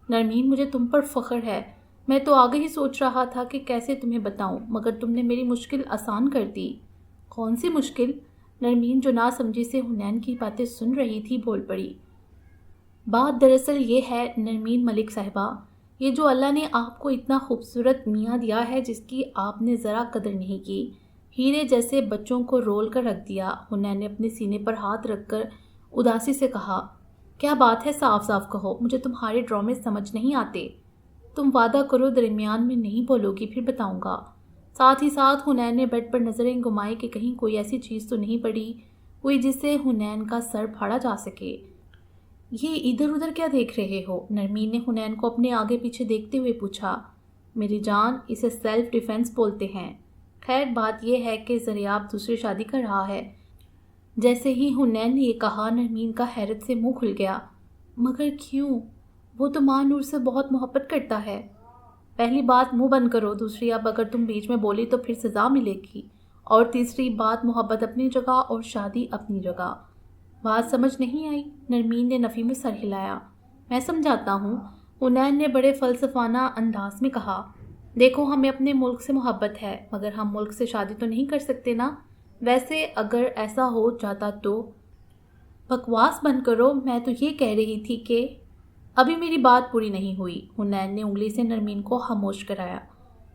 نرمین، مجھے تم پر فخر ہے۔ میں تو آگے ہی سوچ رہا تھا کہ کیسے تمہیں بتاؤں، مگر تم نے میری مشکل آسان کر دی۔ کون سی مشکل؟ نرمین جو نہ سمجھی سے حنین کی باتیں سن رہی تھی بول پڑی۔ بات دراصل یہ ہے نرمین ملک صاحبہ، یہ جو اللہ نے آپ کو اتنا خوبصورت میاں دیا ہے جس کی آپ نے ذرا قدر نہیں کی، ہیرے جیسے بچوں کو رول کر رکھ دیا۔ حنین نے اپنے سینے پر ہاتھ رکھ کر اداسی سے کہا، کیا بات ہے، صاف صاف کہو، مجھے تمہارے ڈرامے سمجھ نہیں آتے۔ تم وعدہ کرو درمیان میں نہیں بولو گی، پھر بتاؤں گا۔ ساتھ ہی ساتھ حنین نے بیڈ پر نظریں گھمائی کہ کہیں کوئی ایسی چیز تو نہیں پڑی ہوئی جس سے حنین کا سر پھاڑا جا سکے۔ یہ ادھر ادھر کیا دیکھ رہے ہو؟ نرمین نے حنین کو اپنے آگے پیچھے دیکھتے ہوئے پوچھا۔ میری جان، اسے سیلف ڈیفینس بولتے ہیں۔ خیر بات یہ ہے کہ زریاب دوسری شادی کر رہا ہے۔ جیسے ہی حنین نے یہ کہا نرمین کا حیرت سے منہ کھل گیا۔ مگر کیوں؟ وہ تو ماں نور سے بہت محبت کرتا ہے۔ پہلی بات منہ بند کرو، دوسری اب اگر تم بیچ میں بولی تو پھر سزا ملے گی، اور تیسری بات محبت اپنی جگہ اور شادی اپنی جگہ۔ بات سمجھ نہیں آئی؟ نرمین نے نفی میں سر ہلایا۔ میں سمجھاتا ہوں، حنین نے بڑے فلسفانہ انداز میں کہا۔ دیکھو، ہمیں اپنے ملک سے محبت ہے، مگر ہم ملک سے شادی تو نہیں کر سکتے نا۔ ویسے اگر ایسا ہو جاتا تو… بکواس بند کرو، میں تو یہ کہہ رہی تھی کہ… ابھی میری بات پوری نہیں ہوئی۔ حنین نے انگلی سے نرمین کو خاموش کرایا۔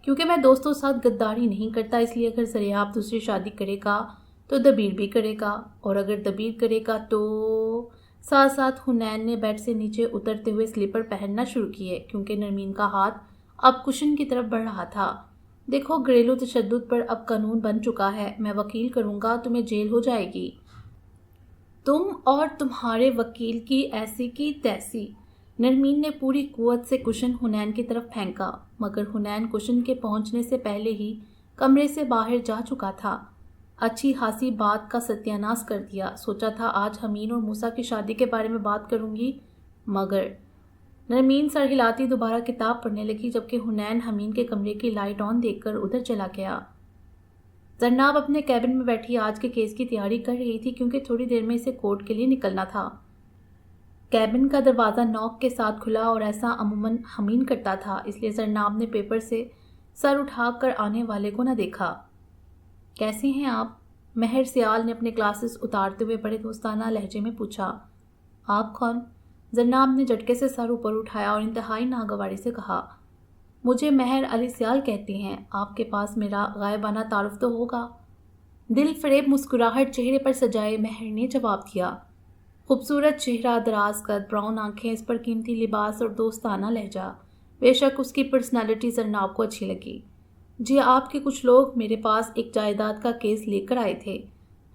کیونکہ میں دوستوں ساتھ غداری نہیں کرتا، اس لیے اگر زریاب دوسری شادی کرے گا تو دبیر بھی کرے گا، اور اگر دبیر کرے گا تو… ساتھ ساتھ حنین نے بیڈ سے نیچے اترتے ہوئے سلیپر پہننا شروع کیے، کیونکہ نرمین کا ہاتھ اب کشن کی طرف بڑھ رہا تھا۔ دیکھو، گھریلو تشدد پر اب قانون بن چکا ہے، میں وکیل کروں گا، تمہیں جیل ہو جائے گی، تم اور تمہارے وکیل کی ایسی کی تیسی۔ نرمین نے پوری قوت سے کشن حنین کی طرف پھینکا، مگر حنین کشن کے پہنچنے سے پہلے ہی کمرے سے باہر جا چکا تھا۔ اچھی خاصی بات کا ستیہ ناش کر دیا۔ سوچا تھا آج حمین اور موسیٰ کی شادی کے بارے میں بات کروں گی، مگر… نرمین سر ہلاتی دوبارہ کتاب پڑھنے لگی، جبکہ حنین حمین کے کمرے کی لائٹ آن دیکھ کر ادھر چلا گیا۔ زرناب اپنے کیبن میں بیٹھی آج کے کیس کی تیاری کر رہی تھی، کیونکہ تھوڑی دیر میں اسے کورٹ کے لیے نکلنا تھا۔ کیبن کا دروازہ نوک کے ساتھ کھلا، اور ایسا عموماً حمین کرتا تھا، اس لیے زرناب نے پیپر سے سر اٹھا کر آنے والے کو نہ دیکھا۔ کیسے ہیں آپ؟ مہر سیال نے اپنے گلاسز اتارتے ہوئے بڑے دوستانہ لہجے میں پوچھا۔ آپ کون؟ زرناب نے جھٹکے سے سر اوپر اٹھایا اور انتہائی ناگواری سے کہا، مجھے مہر علی سیال کہتے ہیں، آپ کے پاس میرا غائبانہ تعارف تو ہوگا۔ دل فریب مسکراہٹ چہرے پر سجائے مہر نے جواب دیا۔ خوبصورت چہرہ، دراز قد، براؤن آنکھیں، اس پر قیمتی لباس اور دوستانہ لہجہ، بے شک اس کی پرسنالٹی زرناب کو اچھی لگی۔ جی، آپ کے کچھ لوگ میرے پاس ایک جائیداد کا کیس لے کر آئے تھے،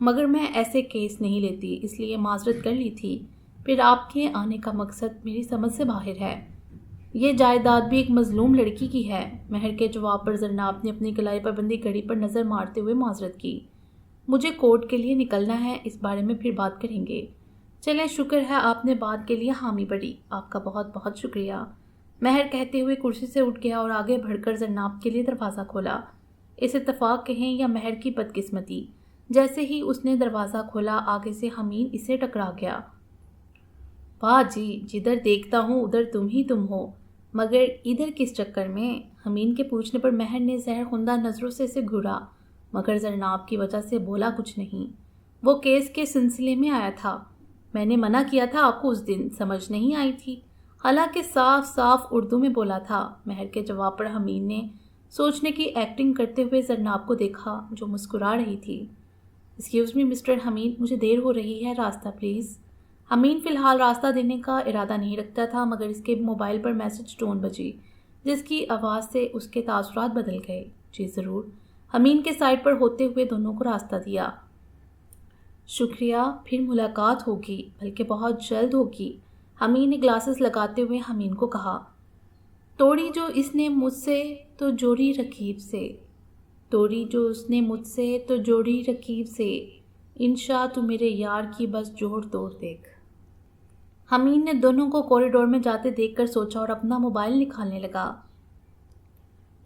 مگر میں ایسے کیس نہیں لیتی، اس لیے معذرت کر لی تھی۔ پھر آپ کے آنے کا مقصد میری سمجھ سے باہر ہے۔ یہ جائیداد بھی ایک مظلوم لڑکی کی ہے۔ مہر کے جواب پر زرناب نے اپنی گلائی پر بندی گھڑی پر نظر مارتے ہوئے معذرت کی۔ مجھے کورٹ کے لیے نکلنا ہے، اس بارے میں پھر بات کریں گے۔ چلیں، شکر ہے آپ نے بات کے لیے حامی بڑھی، آپ کا بہت بہت شکریہ۔ مہر کہتے ہوئے کرسی سے اٹھ گیا اور آگے بڑھ کر زرناب کے لیے دروازہ کھولا۔ اس اتفاق کہیں یا مہر کی بدقسمتی، جیسے ہی اس نے دروازہ کھولا آگے سے حمین اسے ٹکرا گیا۔ واہ جی، جدھر دیکھتا ہوں ادھر تم ہی تم ہو، مگر ادھر کس چکر میں؟ حمین کے پوچھنے پر مہر نے زہر خندہ نظروں سے اسے گھورا، مگر زرناب کی وجہ سے بولا کچھ نہیں۔ وہ کیس کے سلسلے میں آیا تھا، میں نے منع کیا تھا آپ کو اس دن، سمجھ نہیں آئی تھی، حالانکہ صاف صاف اردو میں بولا تھا۔ مہر کے جواب پر حمین نے سوچنے کی ایکٹنگ کرتے ہوئے زرناب کو دیکھا جو مسکرا رہی تھی۔ ایکسکیوز می مسٹر حمین، مجھے دیر ہو رہی ہے، راستہ پلیز۔ حمین فی الحال راستہ دینے کا ارادہ نہیں رکھتا تھا، مگر اس کے موبائل پر میسج ٹون بجی، جس کی آواز سے اس کے تاثرات بدل گئے۔ جی ضرور، حمین کے سائڈ پر ہوتے ہوئے دونوں کو راستہ دیا۔ شکریہ، پھر ملاقات ہوگی، بلکہ بہت جلد ہوگی، حمین نے گلاسز لگاتے ہوئے حمین کو کہا۔ توڑی جو اس نے مجھ سے تو جوڑی رقیب سے۔ توڑی جو اس نے مجھ سے تو جوڑی رکیب سے، انشاء تو میرے یار کی بس جوڑ توڑ دیکھ۔ حمید نے دونوں کو کوریڈور میں جاتے دیکھ کر سوچا اور اپنا موبائل نکالنے لگا۔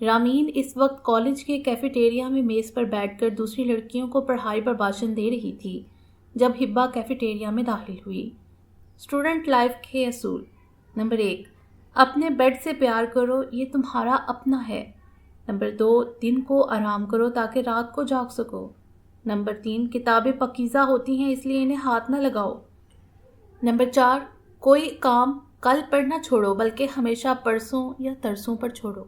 رامین اس وقت کالج کے کیفیٹیریا میں میز پر بیٹھ کر دوسری لڑکیوں کو پڑھائی پر بھاشن دے رہی تھی جب ہبا کیفیٹیریا میں داخل ہوئی۔ اسٹوڈنٹ لائف کے اصول: نمبر 1، اپنے بیڈ سے پیار کرو، یہ تمہارا اپنا ہے۔ نمبر 2، دن کو آرام کرو تاکہ رات کو جاگ سکو۔ نمبر 3، کتابیں پاکیزہ ہوتی ہیں اس لیے انہیں ہاتھ نہ لگاؤ۔ نمبر 4، کوئی کام کل پر نہ چھوڑو بلکہ ہمیشہ پرسوں یا ترسوں پر چھوڑو۔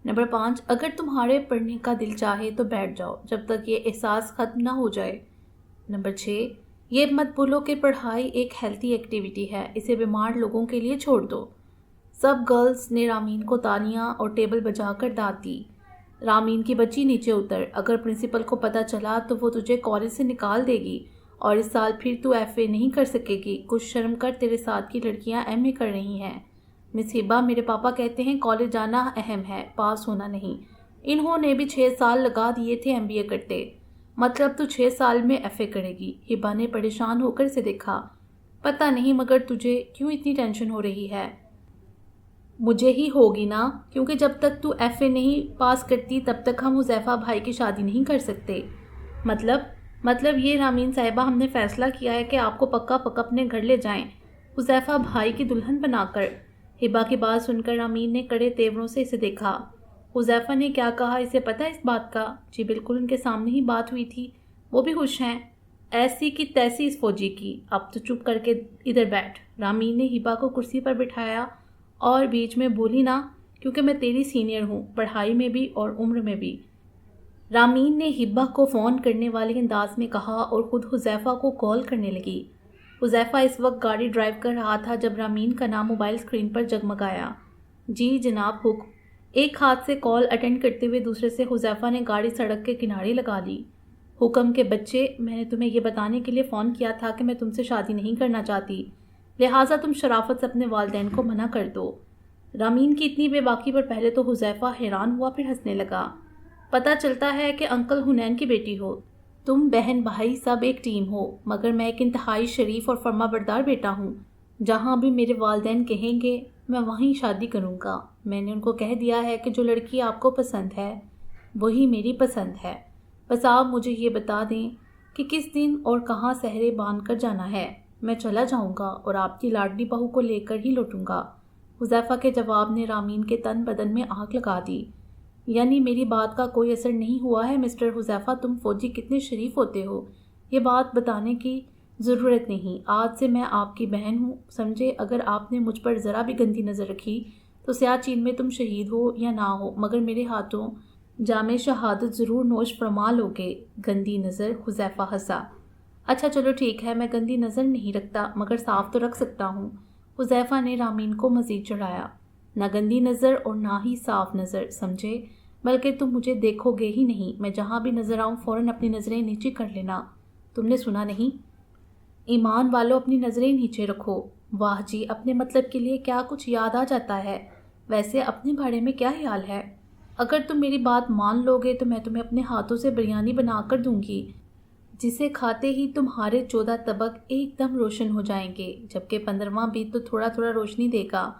نمبر 5، اگر تمہارے پڑھنے کا دل چاہے تو بیٹھ جاؤ جب تک یہ احساس ختم نہ ہو جائے۔ نمبر 6، یہ مت بھولو کہ پڑھائی ایک ہیلتھی ایکٹیویٹی ہے، اسے بیمار لوگوں کے لیے چھوڑ دو۔ سب گرلز نے رامین کو تالیاں اور ٹیبل بجا کر داد دی۔ رامین کی بچی نیچے اتر، اگر پرنسپل کو پتہ چلا تو وہ تجھے کالج سے نکال دے گی اور اس سال پھر تو ایف اے نہیں کر سکے گی۔ کچھ شرم کر، تیرے ساتھ کی لڑکیاں ایم اے کر رہی ہیں۔ مس ہبا، میرے پاپا کہتے ہیں کالج جانا اہم ہے، پاس ہونا نہیں۔ انہوں نے بھی 6 سال لگا دیے تھے ایم بی اے کرتے، مطلب تو 6 سال میں ایف اے کرے گی۔ ہبا نے پریشان ہو کر اسے دیکھا۔ پتہ نہیں مگر تجھے کیوں اتنی ٹینشن ہو رہی ہے؟ مجھے ہی ہوگی نا، کیونکہ جب تک تو ایف اے نہیں پاس کرتی تب تک ہم حذیفہ بھائی کی شادی نہیں کر سکتے۔ مطلب یہ رامین صاحبہ، ہم نے فیصلہ کیا ہے کہ آپ کو پکا اپنے گھر لے جائیں، حذیفہ بھائی کی دلہن بنا کر۔ ہبا کی بات سن کر رامین نے کڑے تیوروں سے اسے دیکھا۔ حذیفہ نے کیا کہا، اسے پتہ ہے اس بات کا؟ جی بالکل، ان کے سامنے ہی بات ہوئی تھی، وہ بھی خوش ہیں۔ ایسی کی تیسی اس فوجی کی، اب تو چپ کر کے ادھر بیٹھ۔ رامین نے ہبا کو کرسی پر بٹھایا اور بیچ میں بولی نا، کیونکہ میں تیری سینئر ہوں، پڑھائی میں بھی اور عمر میں بھی۔ رامین نے ہبا کو فون کرنے والے انداز میں کہا اور خود حذیفہ کو کال کرنے لگی۔ حذیفہ اس وقت گاڑی ڈرائیو کر رہا تھا جب رامین کا نام موبائل اسکرین پر جگمگایا۔ جی جناب، حکم۔ ایک ہاتھ سے کال اٹینڈ کرتے ہوئے دوسرے سے حذیفہ نے گاڑی سڑک کے کنارے لگا لی۔ حکم کے بچے، میں نے تمہیں یہ بتانے کے لیے فون کیا تھا کہ میں تم سے شادی نہیں کرنا چاہتی، لہٰذا تم شرافت سے اپنے والدین کو منع کر دو۔ رامین کی اتنی بے باکی پر پہلے تو حذیفہ حیران ہوا، پھر ہنسنے لگا۔ پتہ چلتا ہے کہ انکل حنین کی بیٹی ہو، تم بہن بھائی سب ایک ٹیم ہو، مگر میں ایک انتہائی شریف اور فرما بردار بیٹا ہوں۔ جہاں بھی میرے والدین کہیں گے میں وہیں شادی کروں گا۔ میں نے ان کو کہہ دیا ہے کہ جو لڑکی آپ کو پسند ہے وہی میری پسند ہے، بس آپ مجھے یہ بتا دیں کہ کس دن اور کہاں سہرے باندھ کر جانا ہے، میں چلا جاؤں گا اور آپ کی لاڈلی بہو کو لے کر ہی لوٹوں گا۔ حذیفہ کے جواب نے رامین کے تن بدن میں آگ لگا دی۔ یعنی میری بات کا کوئی اثر نہیں ہوا ہے مسٹر حذیفہ، تم فوجی کتنے شریف ہوتے ہو، یہ بات بتانے کی ضرورت نہیں۔ آج سے میں آپ کی بہن ہوں، سمجھے؟ اگر آپ نے مجھ پر ذرا بھی گندی نظر رکھی تو سیاچین میں تم شہید ہو یا نہ ہو، مگر میرے ہاتھوں جام شہادت ضرور نوش فرما لوگے۔ گندی نظر؟ حذیفہ ہنسا۔ اچھا چلو ٹھیک ہے، میں گندی نظر نہیں رکھتا مگر صاف تو رکھ سکتا ہوں۔ حذیفہ نے رامین کو مزید چڑھایا۔ نہ گندی نظر اور نہ ہی صاف نظر، سمجھے؟ بلکہ تم مجھے دیکھو گے ہی نہیں، میں جہاں بھی نظر آؤں فوراً اپنی نظریں نیچے کر لینا۔ تم نے سنا نہیں؟ ایمان والو، اپنی نظریں نیچے رکھو۔ واہ جی، اپنے مطلب کے لیے کیا کچھ یاد آ جاتا ہے۔ ویسے اپنے بارے میں کیا خیال ہے؟ اگر تم میری بات مان لو گے تو میں تمہیں اپنے ہاتھوں سے بریانی بنا کر دوں گی، جسے کھاتے ہی تمہارے 14 طبق ایک دم روشن ہو جائیں گے، جبکہ 15واں بھی تو تھوڑا تھوڑا روشنی دے گا۔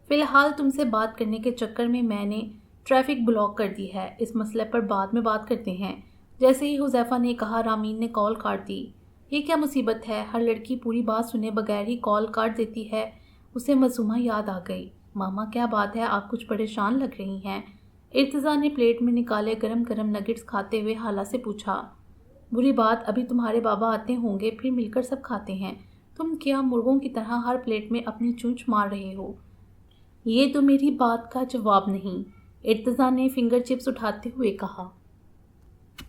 فی الحال تم سے بات کرنے کے چکر میں نے ٹریفک بلاک کر دی ہے، اس مسئلے پر بعد میں بات کرتے ہیں۔ جیسے ہی حذیفہ نے کہا رامین نے کال کاٹ دی۔ یہ کیا مصیبت ہے، ہر لڑکی پوری بات سنے بغیر ہی کال کاٹ دیتی ہے۔ اسے معصومہ یاد آ گئی۔ ماما کیا بات ہے، آپ کچھ پریشان لگ رہی ہیں؟ ارتضیٰ نے پلیٹ میں نکالے گرم گرم نگٹس کھاتے ہوئے حالہ سے پوچھا۔ بری بات، ابھی تمہارے بابا آتے ہوں گے، پھر مل کر سب کھاتے ہیں۔ تم کیا مرغوں کی طرح ہر پلیٹ میں اپنی چونچ مار رہے ہو؟ یہ تو میری بات کا جواب نہیں، ارتضیٰ نے فنگر چپس اٹھاتے ہوئے کہا۔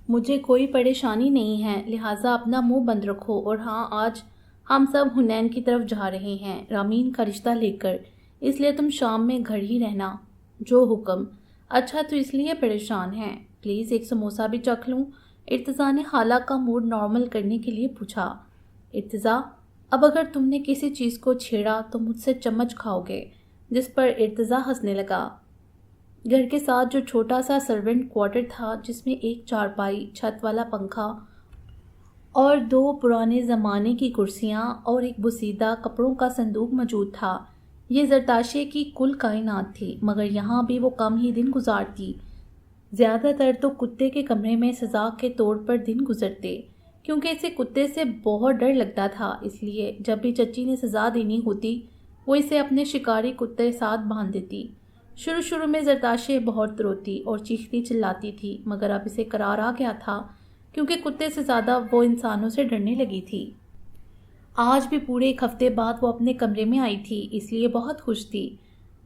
مجھے کوئی پریشانی نہیں ہے، لہٰذا اپنا منہ بند رکھو، اور ہاں آج ہم سب حنین کی طرف جا رہے ہیں رامین کا رشتہ لے کر، اس لیے تم شام میں گھر ہی رہنا۔ جو حکم۔ اچھا تو اس لیے پریشان ہیں، پلیز ایک سموسہ بھی چکھ لوں؟ ارتضیٰ نے خالہ کا موڈ نارمل کرنے کے لیے پوچھا۔ ارتضیٰ، اب اگر تم نے کسی چیز کو چھیڑا تو مجھ سے چمچ کھاؤ گے، جس پر ارتضیٰ ہنسنے لگا۔ گھر کے ساتھ جو چھوٹا سا سرونٹ کوارٹر تھا جس میں ایک چارپائی، چھت والا پنکھا اور 2 پرانے زمانے کی کرسیاں اور ایک بسیدہ کپڑوں کا صندوق موجود تھا، یہ زرتاشے کی کل کائنات تھی۔ مگر یہاں بھی وہ کم ہی دن گزارتی، زیادہ تر تو کتے کے کمرے میں سزا کے طور پر دن گزرتے، کیونکہ اسے کتے سے بہت ڈر لگتا تھا۔ اس لیے جب بھی چچی نے سزا دینی ہوتی وہ اسے اپنے شکاری کتے ساتھ باندھ دیتی۔ شروع میں زرتاشے بہت روتی اور چیختی چلاتی تھی، مگر اب اسے قرار آ گیا تھا، کیونکہ کتے سے زیادہ وہ انسانوں سے ڈرنے لگی تھی۔ آج بھی پورے 1 ہفتے بعد وہ اپنے کمرے میں آئی تھی، اس لیے بہت خوش تھی۔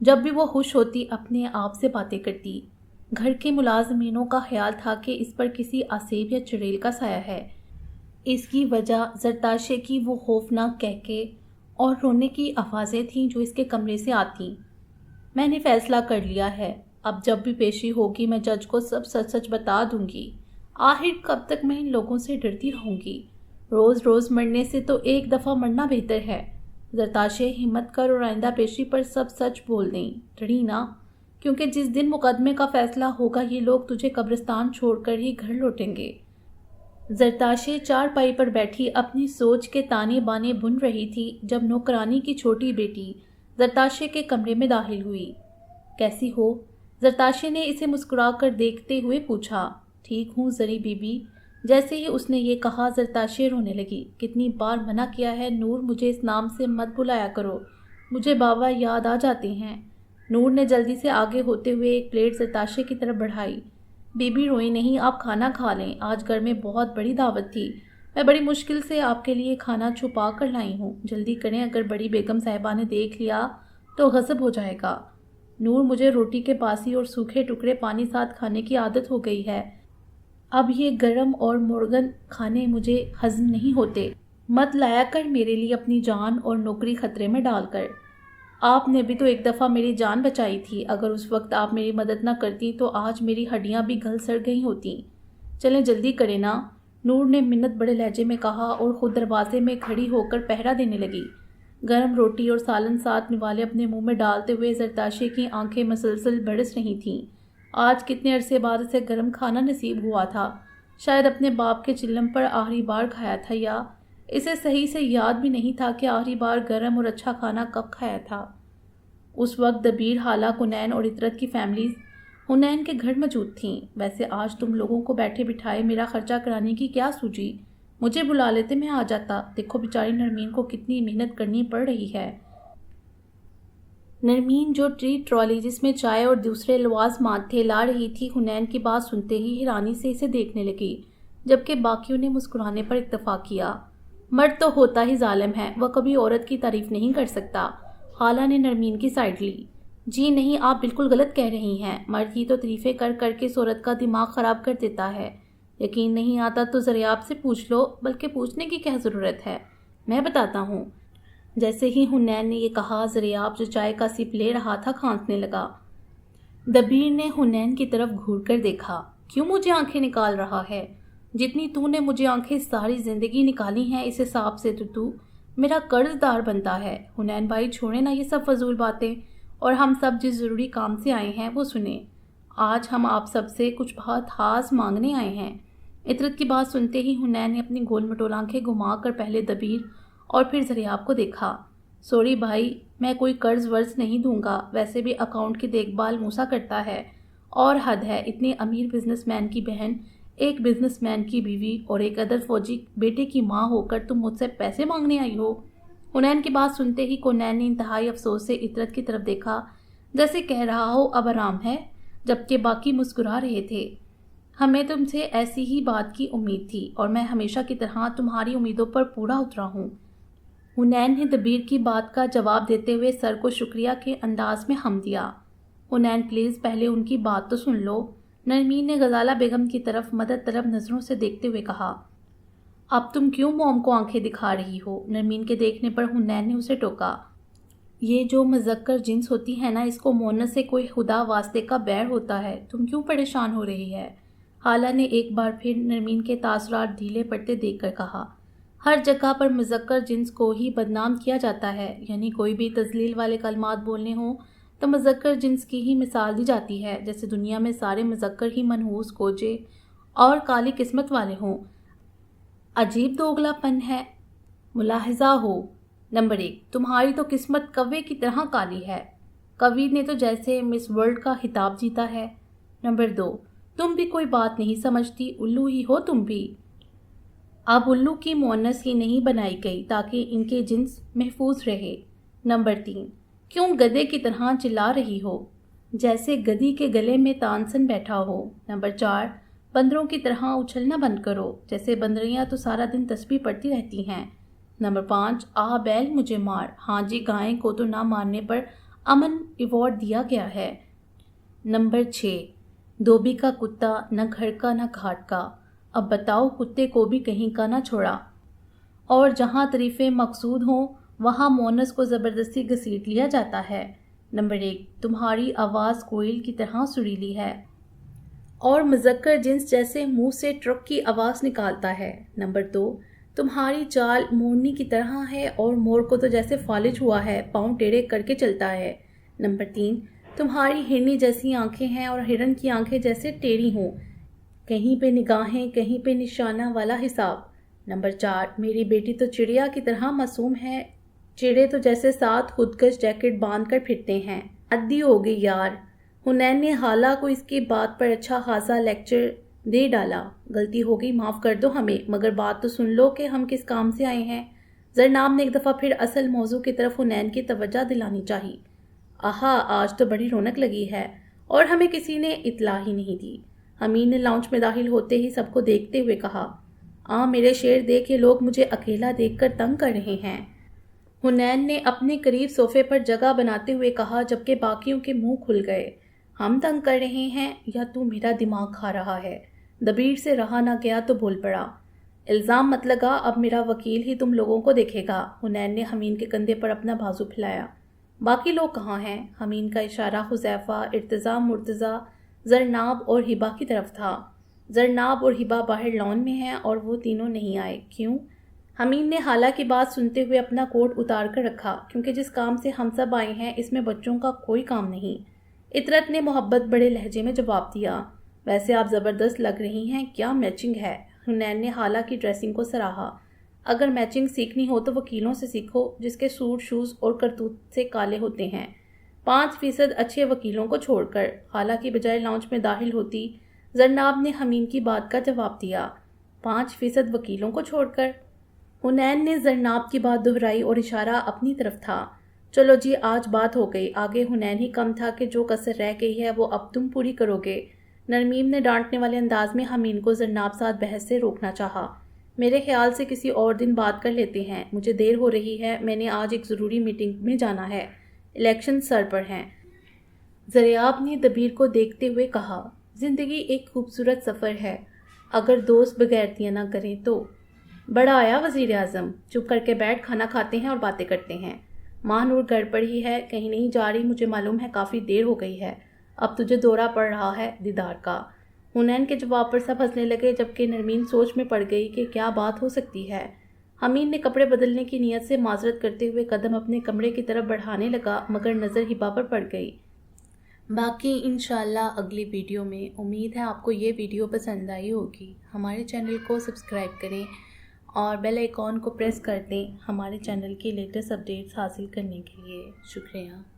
جب بھی وہ خوش ہوتی اپنے آپ سے باتیں کرتی۔ گھر کے ملازمینوں کا خیال تھا کہ اس پر کسی آسیب یا چڑیل کا سایہ ہے۔ اس کی وجہ زرتاشے کی وہ خوفناک کہکے اور رونے کی آوازیں تھیں جو اس کے کمرے سے آتیں۔ میں نے فیصلہ کر لیا ہے، اب جب بھی پیشی ہوگی میں جج کو سب سچ سچ بتا دوں گی۔ آخر کب تک میں ان لوگوں سے ڈرتی رہوں گی؟ روز مرنے سے تو ایک دفعہ مرنا بہتر ہے۔ زرتاشے ہمت کر اور آئندہ پیشی پر سب سچ بول دیں، ڈری نا، کیونکہ جس دن مقدمے کا فیصلہ ہوگا یہ لوگ تجھے قبرستان چھوڑ کر ہی گھر لوٹیں گے۔ زرتاشے چارپائی پر بیٹھی اپنی سوچ کے تانے بانے بن رہی تھی جب نوکرانی کی چھوٹی بیٹی زرتاشے کے کمرے میں داخل ہوئی۔ کیسی ہو؟ زرتاشے نے اسے مسکرا کر دیکھتے ہوئے پوچھا۔ ٹھیک ہوں زری بی بی۔ جیسے ہی اس نے یہ کہا زرتاشے رونے لگی۔ کتنی بار منع کیا ہے نور، مجھے اس نام سے مت بلایا کرو، مجھے بابا یاد آ جاتے ہیں۔ نور نے جلدی سے آگے ہوتے ہوئے ایک پلیٹ زرتاشے کی طرف بڑھائی۔ بی بی روئی نہیں، آپ کھانا کھا لیں، آج گھر میں بہت بڑی دعوت تھی، میں بڑی مشکل سے آپ کے لیے کھانا چھپا کر لائی ہوں، جلدی کریں، اگر بڑی بیگم صاحبہ نے دیکھ لیا تو غضب ہو جائے گا۔ نور، مجھے روٹی کے باسی اور سوکھے ٹکڑے پانی ساتھ کھانے کی عادت ہو گئی ہے، اب یہ گرم اور مرغن کھانے مجھے ہضم نہیں ہوتے، مت لایا کر میرے لیے اپنی جان اور نوکری خطرے میں ڈال کر۔ آپ نے بھی تو ایک دفعہ میری جان بچائی تھی، اگر اس وقت آپ میری مدد نہ کرتی تو آج میری ہڈیاں بھی گل سڑ گئی ہوتیں، چلیں جلدی کریں نا، نور نے منت بڑے لہجے میں کہا اور خود دروازے میں کھڑی ہو کر پہرا دینے لگی۔ گرم روٹی اور سالن ساتھ نوالے اپنے منہ میں ڈالتے ہوئے زرتاشے کی آنکھیں مسلسل برس رہی تھیں۔ آج کتنے عرصے بعد اسے گرم کھانا نصیب ہوا تھا، شاید اپنے باپ کے چلم پر آخری بار کھایا تھا، یا اسے صحیح سے یاد بھی نہیں تھا کہ آخری بار گرم اور اچھا کھانا کب کھایا تھا۔ اس وقت دبیر، حالہ، حنین اور عطرت کی فیملیز حنین کے گھر موجود تھیں۔ ویسے آج تم لوگوں کو بیٹھے بٹھائے میرا خرچہ کرانے کی کیا سوچی؟ مجھے بلا لیتے، میں آ جاتا، دیکھو بیچاری نرمین کو کتنی محنت کرنی پڑ رہی ہے۔ نرمین جو ٹرالی جس میں چائے اور دوسرے لوازمات تھے لا رہی تھی، حنین کی بات سنتے ہی حیرانی سے اسے دیکھنے لگی، جبکہ باقیوں نے مسکرانے پر اتفاق کیا۔ مرد تو ہوتا ہی ظالم ہے، وہ کبھی عورت کی تعریف نہیں کر سکتا۔ خالہ نے نرمین کی سائیڈ لی۔ جی نہیں، آپ بالکل غلط کہہ رہی ہیں، مرد ہی تو تعریفیں کر کر کے اس عورت کا دماغ خراب کر دیتا ہے۔ یقین نہیں آتا تو ذرا آپ سے پوچھ لو، بلکہ پوچھنے کی کیا ضرورت ہے، میں بتاتا ہوں۔ جیسے ہی حنین نے یہ کہا، زریاب جو چائے کا سپ لے رہا تھا کھانسنے لگا۔ دبیر نے حنین کی طرف گھور کر دیکھا۔ کیوں مجھے آنکھیں نکال رہا ہے؟ جتنی تو نے مجھے آنکھیں ساری زندگی نکالی ہیں، اس حساب سے تو میرا قرض دار بنتا ہے۔ حنین بھائی چھوڑیں نا یہ سب فضول باتیں، اور ہم سب جس ضروری کام سے آئے ہیں وہ سنیں۔ آج ہم آپ سب سے کچھ بہت خاص مانگنے آئے ہیں۔ عطرت کی بات سنتے ہی حنین نے اپنی گول مٹول آنکھیں گھما کر پہلے دبیر اور پھر زریاب کو دیکھا۔ سوری بھائی، میں کوئی قرض ورز نہیں دوں گا، ویسے بھی اکاؤنٹ کی دیکھ بھال موسیٰ کرتا ہے، اور حد ہے، اتنے امیر بزنس مین کی بہن، ایک بزنس مین کی بیوی اور ایک ادر فوجی بیٹے کی ماں ہو کر تم مجھ سے پیسے مانگنے آئی ہو؟ حنین کی بات سنتے ہی حنین نے انتہائی افسوس سے عطرت کی طرف دیکھا، جیسے کہہ رہا ہو اب آرام ہے، جبکہ باقی مسکرا رہے تھے۔ ہمیں تم سے ایسی ہی بات کی امید تھی، اور میں ہمیشہ کی طرح تمہاری امیدوں پر پورا اترا ہوں۔ حنین نے دبیر کی بات کا جواب دیتے ہوئے سر کو شکریہ کے انداز میں ہم دیا۔ حنین پلیز پہلے ان کی بات تو سن لو، نرمین نے غزالہ بیگم کی طرف مدد طلب نظروں سے دیکھتے ہوئے کہا۔ اب تم کیوں موم کو آنکھیں دکھا رہی ہو؟ نرمین کے دیکھنے پر حنین نے اسے ٹوکا۔ یہ جو مذکر جنس ہوتی ہے نا، اس کو مونس سے کوئی خدا واسطے کا بیر ہوتا ہے، تم کیوں پریشان ہو رہی ہے؟ حالہ نے ایک بار پھر نرمین کے تاثرات ڈھیلے پڑتے دیکھ کر کہا۔ ہر جگہ پر مذکر جنس کو ہی بدنام کیا جاتا ہے، یعنی کوئی بھی تذلیل والے کلمات بولنے ہوں تو مذکر جنس کی ہی مثال دی جاتی ہے، جیسے دنیا میں سارے مذکر ہی منحوس، کوجے اور کالی قسمت والے ہوں۔ عجیب دوگلا پن ہے، ملاحظہ ہو۔ نمبر 1، تمہاری تو قسمت کوے کی طرح کالی ہے، کوی نے تو جیسے مس ورلڈ کا خطاب جیتا ہے۔ نمبر 2، تم بھی کوئی بات نہیں سمجھتی، الو ہی ہو تم بھی۔ اب الو کی مؤنث ہی نہیں بنائی گئی تاکہ ان کے جنس محفوظ رہے۔ نمبر 3، کیوں گدھے کی طرح چلا رہی ہو، جیسے گدھی کے گلے میں تانسن بیٹھا ہو۔ نمبر 4، بندروں کی طرح اچھلنا بند کرو، جیسے بندریاں تو سارا دن تسبیح پڑھتی رہتی ہیں۔ نمبر 5، بیل مجھے مار، ہاں جی گائیں کو تو نہ مارنے پر امن ایوارڈ دیا گیا ہے۔ نمبر 6، دھوبی کا کتا نہ گھر کا نہ گھاٹ کا، اب بتاؤ کتے کو بھی کہیں کا نہ چھوڑا۔ اور جہاں تعریفیں مقصود ہوں وہاں مونس کو زبردستی گھسیٹ لیا جاتا ہے۔ نمبر 1، تمہاری آواز کوئل کی طرح سریلی ہے اور مذکر جنس جیسے منہ سے ٹرک کی آواز نکالتا ہے۔ نمبر 2، تمہاری چال مورنی کی طرح ہے اور مور کو تو جیسے فالج ہوا ہے، پاؤں ٹیڑھے کر کے چلتا ہے۔ نمبر 3، تمہاری ہرنی جیسی آنکھیں ہیں اور ہرن کی آنکھیں جیسے ٹیڑھی ہوں، کہیں پہ نگاہیں کہیں پہ نشانہ والا حساب۔ نمبر 4، میری بیٹی تو چڑیا کی طرح معصوم ہے، چڑے تو جیسے ساتھ خودکش جیکٹ باندھ کر پھرتے ہیں۔ عدی ہو گئی یار۔ حنین نے حالہ کو اس کی بات پر اچھا خاصا لیکچر دے ڈالا۔ غلطی ہو گئی، معاف کر دو ہمیں، مگر بات تو سن لو کہ ہم کس کام سے آئے ہیں۔ زرناب نے ایک دفعہ پھر اصل موضوع کی طرف حنین کی توجہ دلانی چاہی۔ آہا، آج تو بڑی رونق لگی ہے، اور ہمیں کسی نے اطلاع ہی نہیں دی۔ امین نے لاؤنج میں داخل ہوتے ہی سب کو دیکھتے ہوئے کہا، میرے شیر دیکھ یہ لوگ مجھے اکیلا دیکھ کر تنگ کر رہے ہیں۔ حنین نے اپنے قریب صوفے پر جگہ بناتے ہوئے کہا، جبکہ باقیوں کے منہ کھل گئے، ہم تنگ کر رہے ہیں یا تو میرا دماغ کھا رہا ہے؟ دبیر سے رہا نہ گیا تو بول پڑا، الزام مت لگا، اب میرا وکیل ہی تم لوگوں کو دیکھے گا۔ حنین نے حمین کے کندھے پر اپنا بازو پھیلایا۔ باقی لوگ کہاں ہیں؟ حمین کا اشارہ حذیفہ، ارتضیٰ، مرتضیٰ، زرناب اور ہبا کی طرف تھا۔ زرناب اور ہبا باہر لان میں ہیں اور وہ تینوں نہیں آئے، کیوں؟ حمین نے حالہ کی بات سنتے ہوئے اپنا کوٹ اتار کر رکھا، کیونکہ جس کام سے ہم سب آئے ہیں اس میں بچوں کا کوئی کام نہیں۔ اطرت نے محبت بڑے لہجے میں جواب دیا، ویسے آپ زبردست لگ رہی ہیں، کیا میچنگ ہے؟ حنین نے حالہ کی ڈریسنگ کو سراہا۔ اگر میچنگ سیکھنی ہو تو وکیلوں سے سیکھو، جس کے سوٹ، شوز اور کرتوت سے کالے ہوتے ہیں۔ 5% اچھے وکیلوں کو چھوڑ کر حالہ کی بجائے لاؤنج میں داخل ہوتی زرناب نے حمین کی بات کا جواب دیا۔ 5% وکیلوں کو چھوڑ کر؟ حنین نے زرناب کی بات دہرائی اور اشارہ اپنی طرف تھا۔ چلو جی، آج بات ہو گئی، آگے حنین ہی کم تھا کہ جو کسر رہ گئی ہے وہ اب تم پوری کرو گے۔ نرمیم نے ڈانٹنے والے انداز میں حمین کو زرناب ساتھ بحث سے روکنا چاہا۔ میرے خیال سے کسی اور دن بات کر لیتے ہیں، مجھے دیر ہو رہی ہے، میں نے آج ایک ضروری میٹنگ میں جانا ہے، الیکشن سر پر ہیں۔ زریاب نے دبیر کو دیکھتے ہوئے کہا، زندگی ایک خوبصورت سفر ہے، اگر دوست بغیرتیاں نہ کریں تو۔ بڑا آیا وزیر اعظم، چپ کر کے بیٹھ، کھانا کھاتے ہیں اور باتیں کرتے ہیں۔ ماہ نور گھر پر ہی ہے، کہیں نہیں جا رہی، مجھے معلوم ہے کافی دیر ہو گئی ہے، اب تجھے دورہ پڑ رہا ہے دیدار کا۔ حنین کے جواب پر سب ہنسنے لگے، جبکہ نرمین سوچ میں پڑ گئی کہ کیا بات ہو سکتی ہے۔ حمین نے کپڑے بدلنے کی نیت سے معذرت کرتے ہوئے قدم اپنے کمرے کی طرف بڑھانے لگا، مگر نظر ہبا پر پڑ گئی۔ باقی انشاءاللہ اگلی ویڈیو میں۔ امید ہے آپ کو یہ ویڈیو پسند آئی ہوگی۔ ہمارے چینل کو سبسکرائب کریں اور بیل آئیکن کو پریس کر دیں ہمارے چینل کی لیٹسٹ اپڈیٹس حاصل کرنے کے لیے۔ شکریہ۔